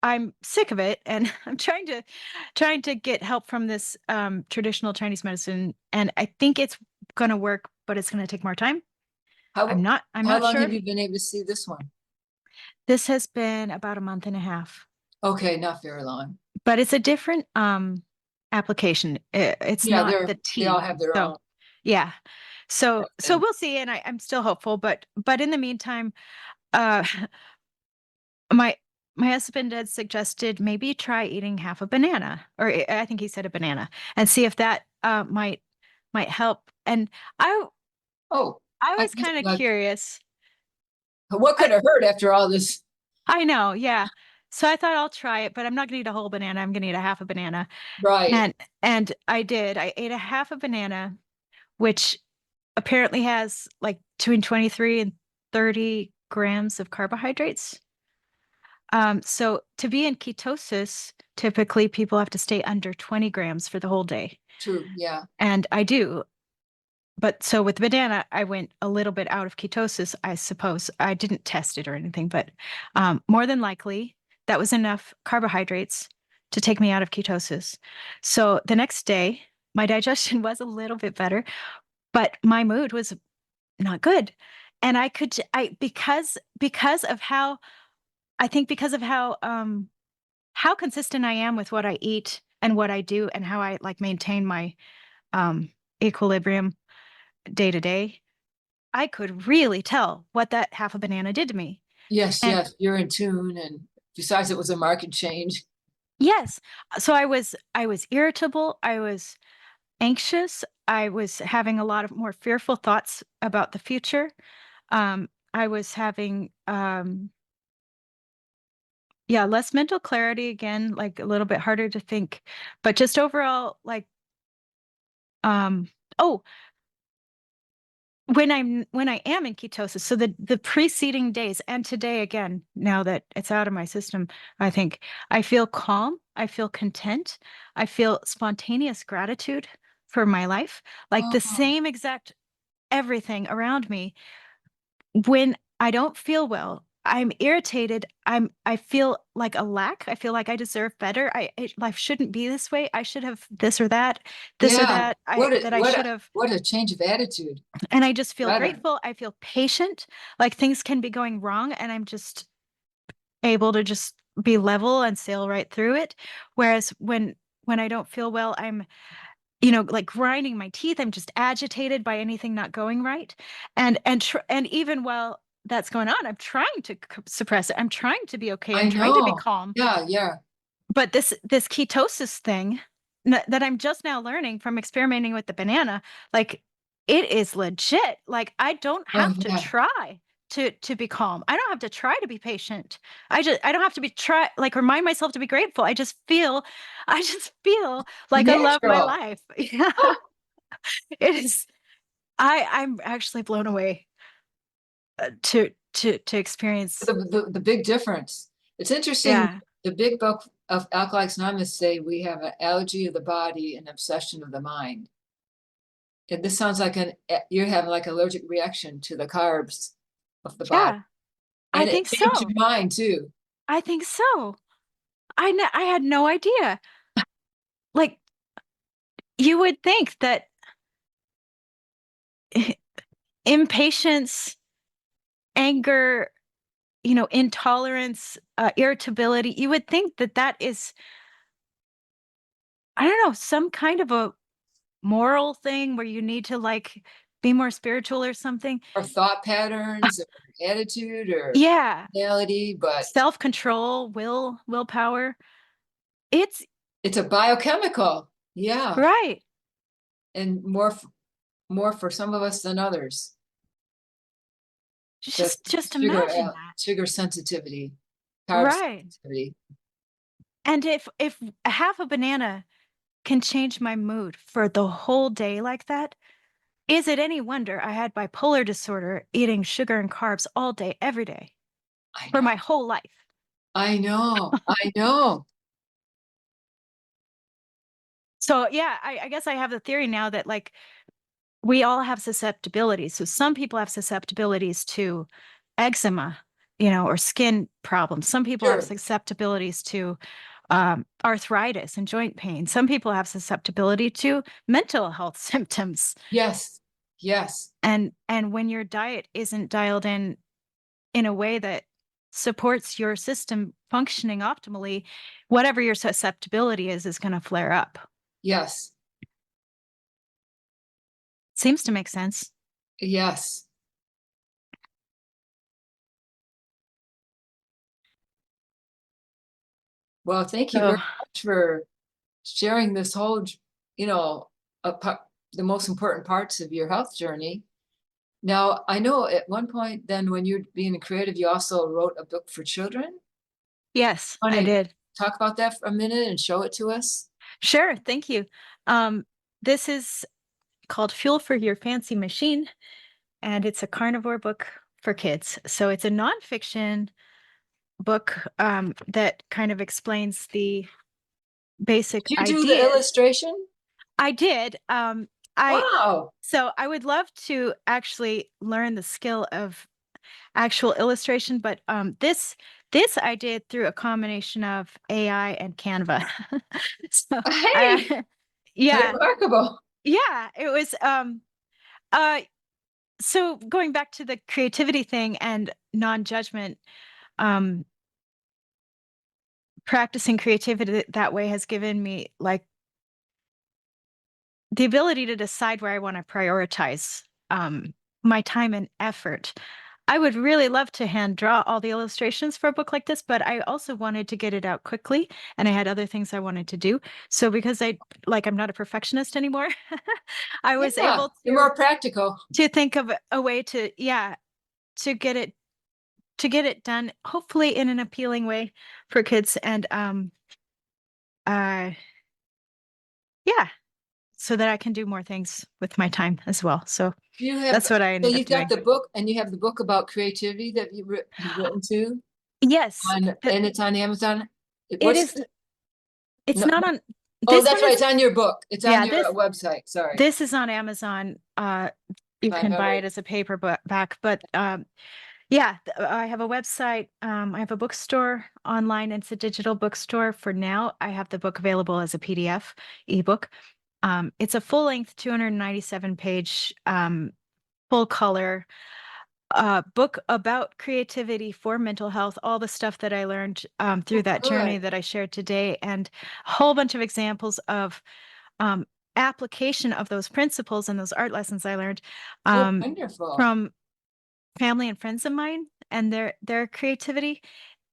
I'm sick of it. And I'm trying to get help from this traditional Chinese medicine, and I think it's going to work, but it's going to take more time. How I'm how not long have sure. you been able to see this one? This has been about a month and a half. Okay, not very long. But it's a different application. It's Yeah, not the they all T. have their So own yeah. So thing. we'll see. And I'm still hopeful, but in the meantime, uh my my husband had suggested maybe try eating half a banana, or I think he said a banana, and see if that might help. And I Oh, I I was guess kind of like curious. what could I have hurt after all this? I know, yeah. So I thought I'll try it, but I'm not gonna eat a whole banana. I'm gonna eat a half a banana. Right. And I did. I ate a half a banana, which apparently has like between 23 and 30 grams of carbohydrates. So to be in ketosis, typically people have to stay under 20 grams for the whole day. True. Yeah. And I do. But so with banana, I went a little bit out of ketosis, I suppose. I didn't test it or anything, but more than likely, that was enough carbohydrates to take me out of ketosis. So the next day, my digestion was a little bit better, but my mood was not good. And I could, I, because of how, I think because of how consistent I am with what I eat and what I do and how I like maintain my, equilibrium day to day, I could really tell what that half a banana did to me. Yes, And yes, you're in tune. And besides, it was a market change. yes, so I was irritable, I was anxious, I was having a lot of more fearful thoughts about the future. I was having yeah, less mental clarity again, like a little bit harder to think, but just overall like um oh, when I am in ketosis, so the preceding days and today again, now that it's out of my system, I think I feel calm, I feel content, I feel spontaneous gratitude for my life, like the Oh, same exact everything around me. When I don't feel well, I'm irritated. I feel like a lack. I feel like I deserve better. Life shouldn't be this way. I should have this or yeah. that. I should have. What a change of attitude. And I just feel Better. grateful. I feel patient. Like things can be going wrong, and I'm just able to just be level and sail right through it. Whereas when I don't feel well, I'm, like grinding my teeth. I'm just agitated by anything not going right. And even while that's going on, I'm trying to suppress it. I'm trying to be okay. I'm I trying to be know. calm. Yeah, yeah. But this ketosis thing that I'm just now learning from experimenting with the banana, like it is legit. Like I don't Oh, have to yeah. try to be calm. I don't have to try to be patient. I don't have to be try like remind myself to be grateful. I just feel like I love my Natural. life. Yeah. It is I'm actually blown away to experience. The big difference. It's interesting. Yeah. The big book of Alcoholics Anonymous say we have an allergy of the body and obsession of the mind. And this sounds like you're having like an allergic reaction to the carbs of the body. Yeah. I And it think changed your so. mind too. I think so. I had no idea. Like you would think that impatience, anger, intolerance, irritability, you would think that that is, I don't know, some kind of a moral thing where you need to like be more spiritual or something. Or thought patterns or attitude or Yeah. personality, but Self-control, willpower. It's it's a biochemical. Yeah. right. And more for some of us than others. The Just imagine that. sugar sensitivity, carb Right. sensitivity. And if a half a banana can change my mood for the whole day like that, is it any wonder I had bipolar disorder eating sugar and carbs all day, every day I for know. my whole life? I know. I know. So yeah, I guess I have the theory now that like we all have susceptibilities. So some people have susceptibilities to eczema, or skin problems. Some people have Sure. susceptibilities to arthritis and joint pain. Some people have susceptibility to mental health symptoms. Yes. Yes. And when your diet isn't dialed in a way that supports your system functioning optimally, whatever your susceptibility is going to flare up. Yes. Seems to make sense. Yes. Well, thank you So, very much for sharing this whole, you know, the most important parts of your health journey. Now, I know at one point, then when you're being creative, you also wrote a book for children. yes, Want I to did. talk about that for a minute and show it to us? Sure, thank you. Um, this is called Fuel for Your Fancy Machine, and it's a carnivore book for kids. So it's a nonfiction book that kind of explains the basic Did you do the ideas. illustration? I did. I Wow. So I would love to actually learn the skill of actual illustration, but this I did through a combination of AI and Canva. So Hey, I yeah, remarkable. yeah, it was uh so going back to the creativity thing and non-judgment, um practicing creativity that way has given me like the ability to decide where I want to prioritize my time and effort. I would really love to hand draw all the illustrations for a book like this, but I also wanted to get it out quickly and I had other things I wanted to do. So because I'm not a perfectionist anymore, I was Yeah, able you're more practical. to think of a way to yeah, to get it done hopefully in an appealing way for kids and uh yeah, so that I can do more things with my time as well. So You have, that's what I so ended up you've got doing. the book and you have the book about creativity that you've written too Yes, and it's on Amazon. it What's is. the, It's no, not on. oh, This that's one right. is. It's on your book. It's on Yeah, your website. Sorry. this is on Amazon. You My can buy memory. it as a paperback, but yeah, I have a website. I have a bookstore online. It's a digital bookstore for now. I have the book available as a PDF ebook. It's a full length, 297 page, full color book about creativity for mental health, all the stuff that I learned through Oh, that journey good. that I shared today, and a whole bunch of examples of um, application of those principles and those art lessons I learned Oh, um, wonderful. from family and friends of mine and their creativity,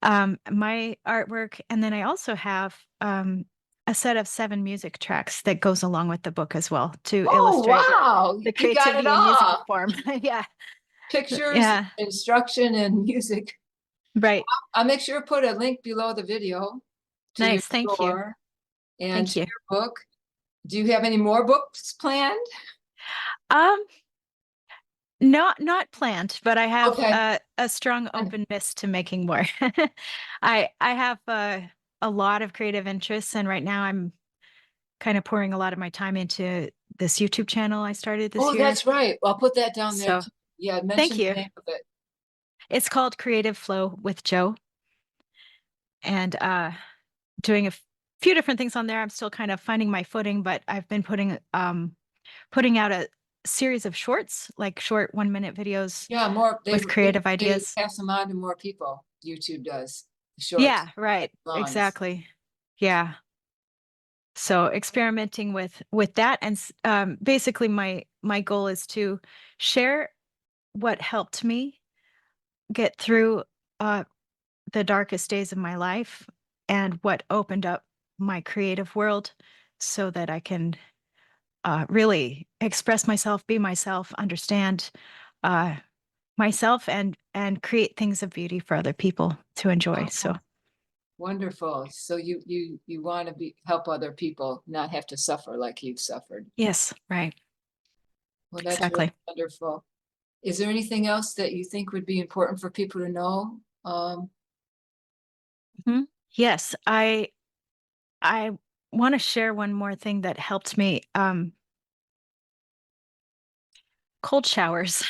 my artwork, and then I also have a set of 7 music tracks that goes along with the book as well to Oh, illustrate wow. the You got it creativity in musical all. form. Yeah, Pictures, yeah, instruction, and music. right. I'll make sure to put a link below the video to your Nice. Thank you. store and Thank to you. your book. Do you have any more books planned? Um, not planned, but I have Okay. a strong openness to making more. I have a lot of creative interests, and right now I'm kind of pouring a lot of my time into this YouTube channel I started this Oh, year. that's right. Well, I'll put that down there So too. Yeah, thank mention you. the name of it. It's called Creative Flow with Joe, and doing few different things on there. I'm still kind of finding my footing, but I've been putting out a series of shorts, like short 1-minute videos Yeah, more with creative they ideas. pass them on to more people. YouTube does the shorts, Yeah, right. longs. Exactly. Yeah. So experimenting with that, and basically my goal is to share what helped me get through uh, the darkest days of my life and what opened up my creative world so that I can really express myself, be myself, understand uh, myself, and create things of beauty for other people to enjoy. So Oh, wonderful. So you want to be help other people not have to suffer like you've suffered. yes, right, Well, that's really exactly. wonderful. Is there anything else that you think would be important for people to know? Mhm. Yes, I want to share one more thing that helped me. Cold showers.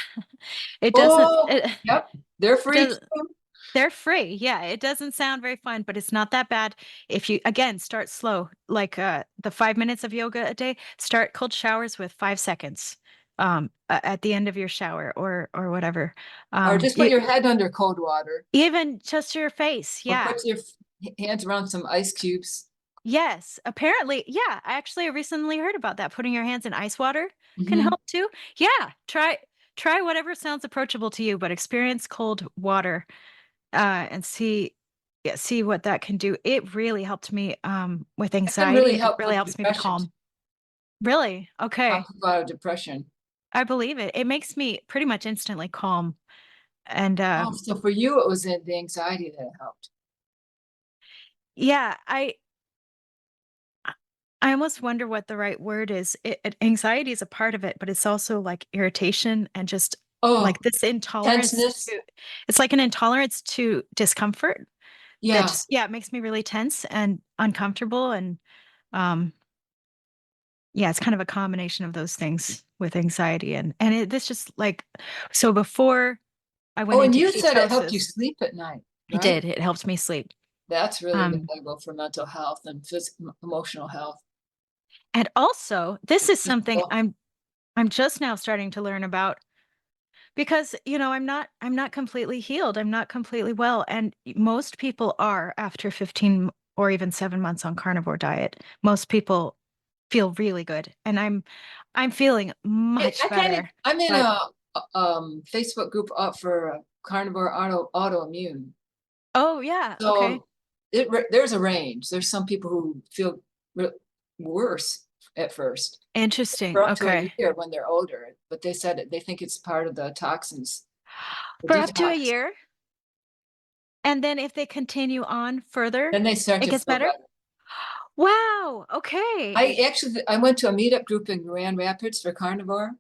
It doesn't. Oh, yep, they're It free does. too. They're free. Yeah, it doesn't sound very fun, but it's not that bad. If you again start slow, like the 5 minutes of yoga a day, start cold showers with 5 seconds at the end of your shower or whatever. Or just put You, your head under cold water, even just your face. or Yeah. put your hands around some ice cubes. Yes. Apparently, yeah. I actually recently heard about that. Putting your hands in ice water can Hmm. help too. Yeah. Try whatever sounds approachable to you, but experience cold water and see, yeah, see what that can do. It really helped me with That can really anxiety, and it help really with helps me be depression, calm. Really? help Okay. people out of depression. I believe it. It makes me pretty much instantly calm. And Oh, so for you, it was the anxiety that helped. yeah, I almost wonder what the right word is. Anxiety is a part of it, but it's also like irritation and just Oh, like this intolerance tenseness. to, it's like an intolerance to discomfort that Yeah, just, yeah, it makes me really tense and uncomfortable. And um, yeah, it's kind of a combination of those things with anxiety this just like, so before I went oh, and into you said it helped you ketosis, sleep at night, it right? did. It helped me sleep. That's really Um, valuable for mental health and physical, emotional health. and also, this is something Physical. I'm just now starting to learn about because, I'm not completely healed. I'm not completely well, and most people are after 15 or even 7 months on carnivore diet. Most people feel really good, and I'm feeling much better. I'm in But Facebook group up for carnivore autoimmune. oh yeah, okay. So there's a range. There's some people who feel re worse at first, Interesting. for up to a Okay. year when they're older, but they said they think it's part of the toxins, the For up to a detox. year, and then if they continue on further, Then they start it to gets feel better? better. Wow, okay. I went to a meetup group in Grand Rapids for carnivore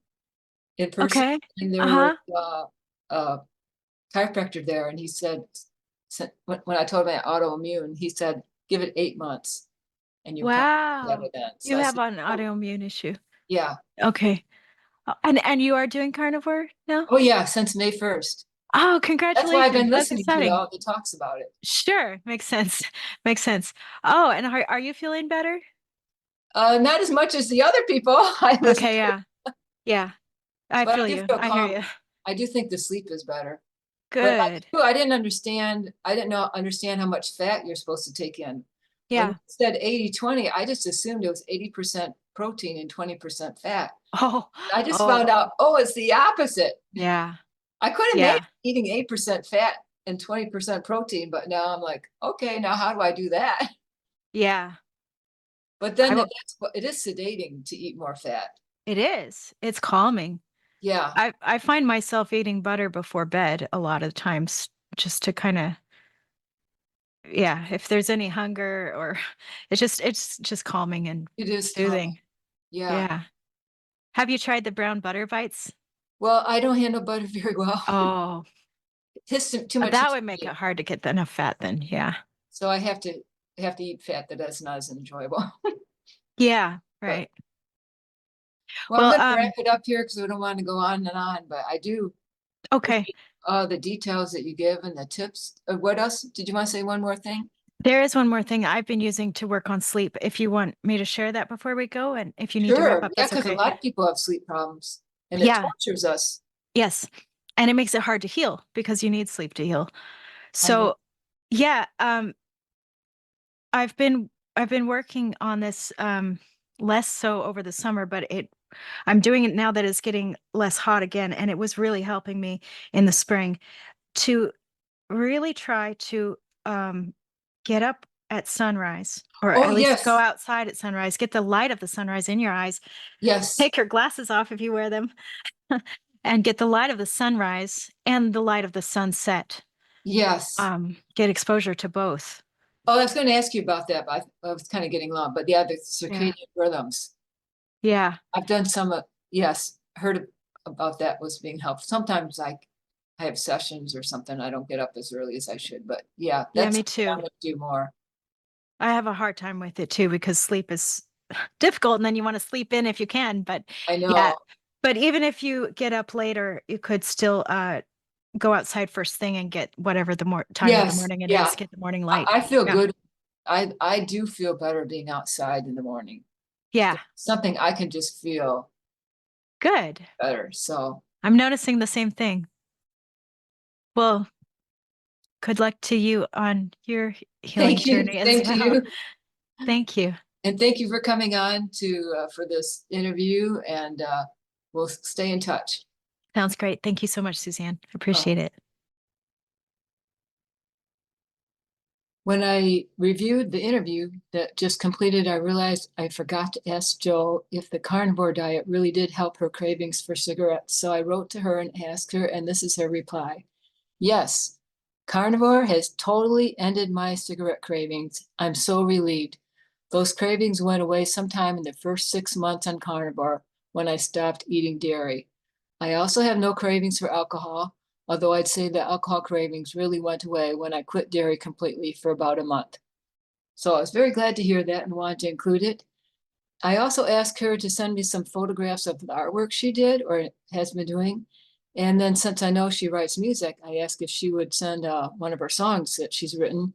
in person, Okay. and there was Uh-huh. a chiropractor there, and he said, when I told him I had autoimmune, he said, give it 8 months, and you'll probably be Wow. better then. So You I have said, an oh, autoimmune issue. yeah. Okay. And you are doing carnivore now? Oh, yeah, since May 1st. Oh, That's why I've congratulations. been That's listening to exciting. all the talks about it. Sure. Makes sense. Makes sense. Oh, and are you feeling better? Not as much as the other people I listen Okay, to, yeah. Yeah. I but feel I do you. feel I hear calm. you. I do think the sleep is better. But Good. I didn't understand. I didn't understand how much fat you're supposed to take in. When you Yeah. said 80-20, I just assumed it was 80% protein and 20% fat. Oh, I just oh, found out, oh, it's the opposite. yeah. I couldn't imagine Yeah. eating 8% fat and 20% protein, but now I'm like, okay, now how do I do that? Yeah. But then I will, it is sedating to eat more fat. it is. It's calming. Yeah, I find myself eating butter before bed a lot of times just to kind of, yeah, if there's any hunger or it's just calming and it is calming. soothing. Yeah. Yeah. Have you tried the brown butter bites? Well, I don't handle butter very well. Oh, Too much that would make it histamine. hard to get enough fat then. Yeah. So I have to eat fat that's not as enjoyable. Yeah, But right. well, I'm Well, gonna wrap it up here because we don't want to go on and on, but I do okay. appreciate the details that you give and the tips. What else? Did you want to say one more thing? There is one more thing I've been using to work on sleep. If you want me to share that before we go, and if you need to wrap Sure. up, Yeah, that's because a okay. lot of people have sleep problems and it Yeah. tortures us. Yes. And it makes it hard to heal because you need sleep to heal. I know. So, yeah, I've been working on this less so over the summer, but I'm doing it now that it's getting less hot again, and it was really helping me in the spring to really try to get up at sunrise, or Oh, at least go yes. outside at sunrise, get the light of the sunrise in your eyes, Yes. take your glasses off if you wear them, and get the light of the sunrise and the light of the sunset. Yes. Get exposure to both. Oh, I was going to ask you about that, but I was kind of getting long. But yeah, the Yeah. circadian rhythms. Yeah. I've done some, yes, heard about that was being helpful. Sometimes I have sessions or something. I don't get up as early as I should, but yeah, Yeah, that's me something I'm too. going to do more. I have a hard time with it too because sleep is difficult and then you want to sleep in if you can. But I yeah, know. but even if you get up later, you could still go outside first thing and get whatever the time of the Yes. morning it Yeah. is, get the morning light. I feel Yeah. good. I do feel better being outside in the morning. Yeah. Something I can just feel Good. better. So I'm noticing the same thing. Well, good luck to you on your healing thank you. journey as Same to well. you. Thank you. And thank you for coming on for this interview and we'll stay in touch. Sounds great. Thank you so much, Suzanne. Oh. Appreciate it. When I reviewed the interview that just completed, I realized I forgot to ask Jo if the carnivore diet really did help her cravings for cigarettes. So I wrote to her and asked her, and this is her reply. Yes, carnivore has totally ended my cigarette cravings. I'm so relieved. Those cravings went away sometime in the first 6 months on carnivore when I stopped eating dairy. I also have no cravings for alcohol, although I'd say the alcohol cravings really went away when I quit dairy completely for about a month. So I was very glad to hear that and wanted to include it. I also asked her to send me some photographs of the artwork she did or has been doing. And then since I know she writes music, I asked if she would send one of her songs that she's written.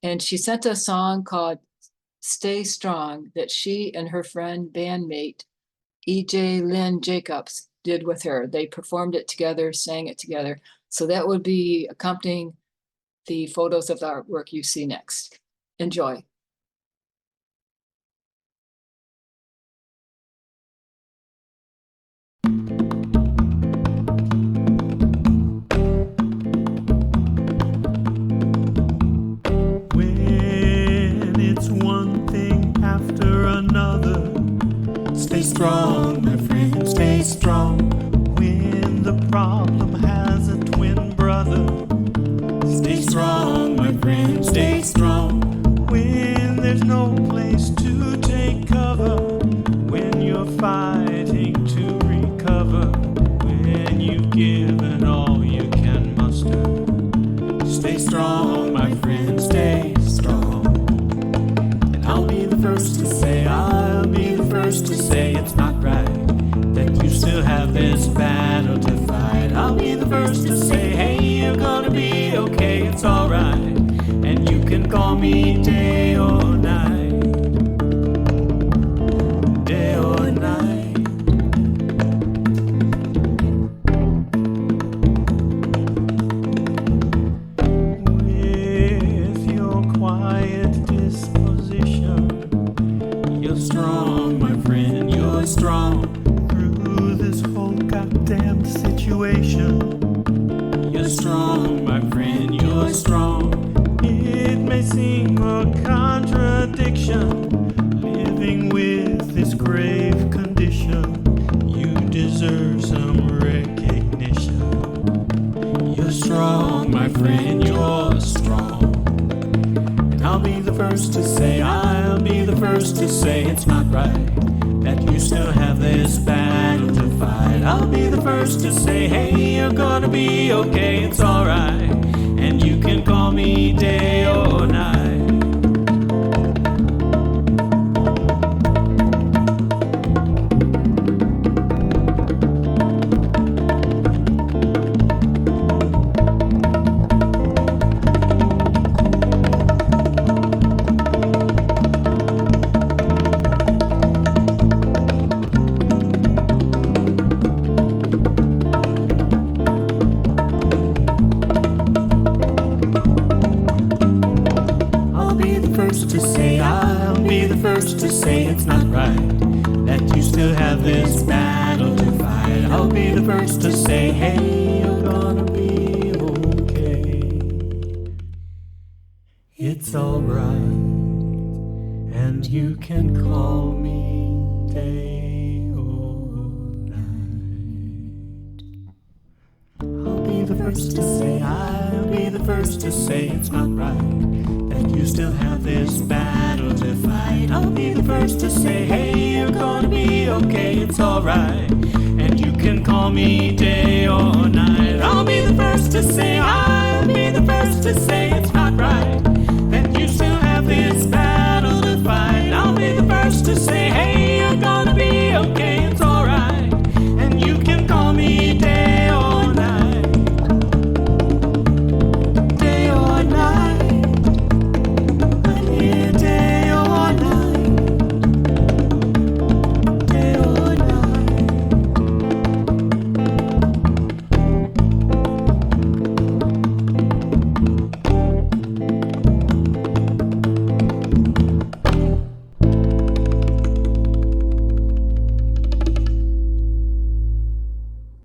And she sent a song called Stay Strong that she and her friend bandmate EJ Lynn Jacobs did with her. They performed it together, sang it together. So that would be accompanying the photos of the artwork you see next. Enjoy. When it's one thing after another, stay strong, my friend, stay strong. When the problem has a twin brother, stay strong, my friend, stay strong. When there's no place to take cover, when you're fighting to recover, when you've given all you can muster, stay strong, my friend, stay strong. And I'll be the first to say it's not right that you still have this battle to fight. I'll be the first to say, hey, you're gonna be okay, it's alright. And you can call me day or night, day or night. situation. You're strong, my friend, you're strong. It may seem a contradiction, living with this grave condition. You deserve some recognition. You're strong, my friend, you're strong. And I'll be the first to say, I'll be the first to say it's not right that you still have this battle to fight. I'll be the first to say, hey, you're gonna be okay, it's alright. And you can call me day or night. I'll be the first to say it's not right that you still have this battle to fight. I'll be the first to say, hey, you're gonna be okay. It's alright, and you can call me day or night. I'll be the first to say, I'll be the first to say it's not right that you still have this battle to fight. I'll be the first to say, hey, you're gonna be okay, it's alright. And you can call me day or night. I'll be the first to say, I'll be the first to say it's not right that you still have this battle to fight. I'll be the first to say, hey,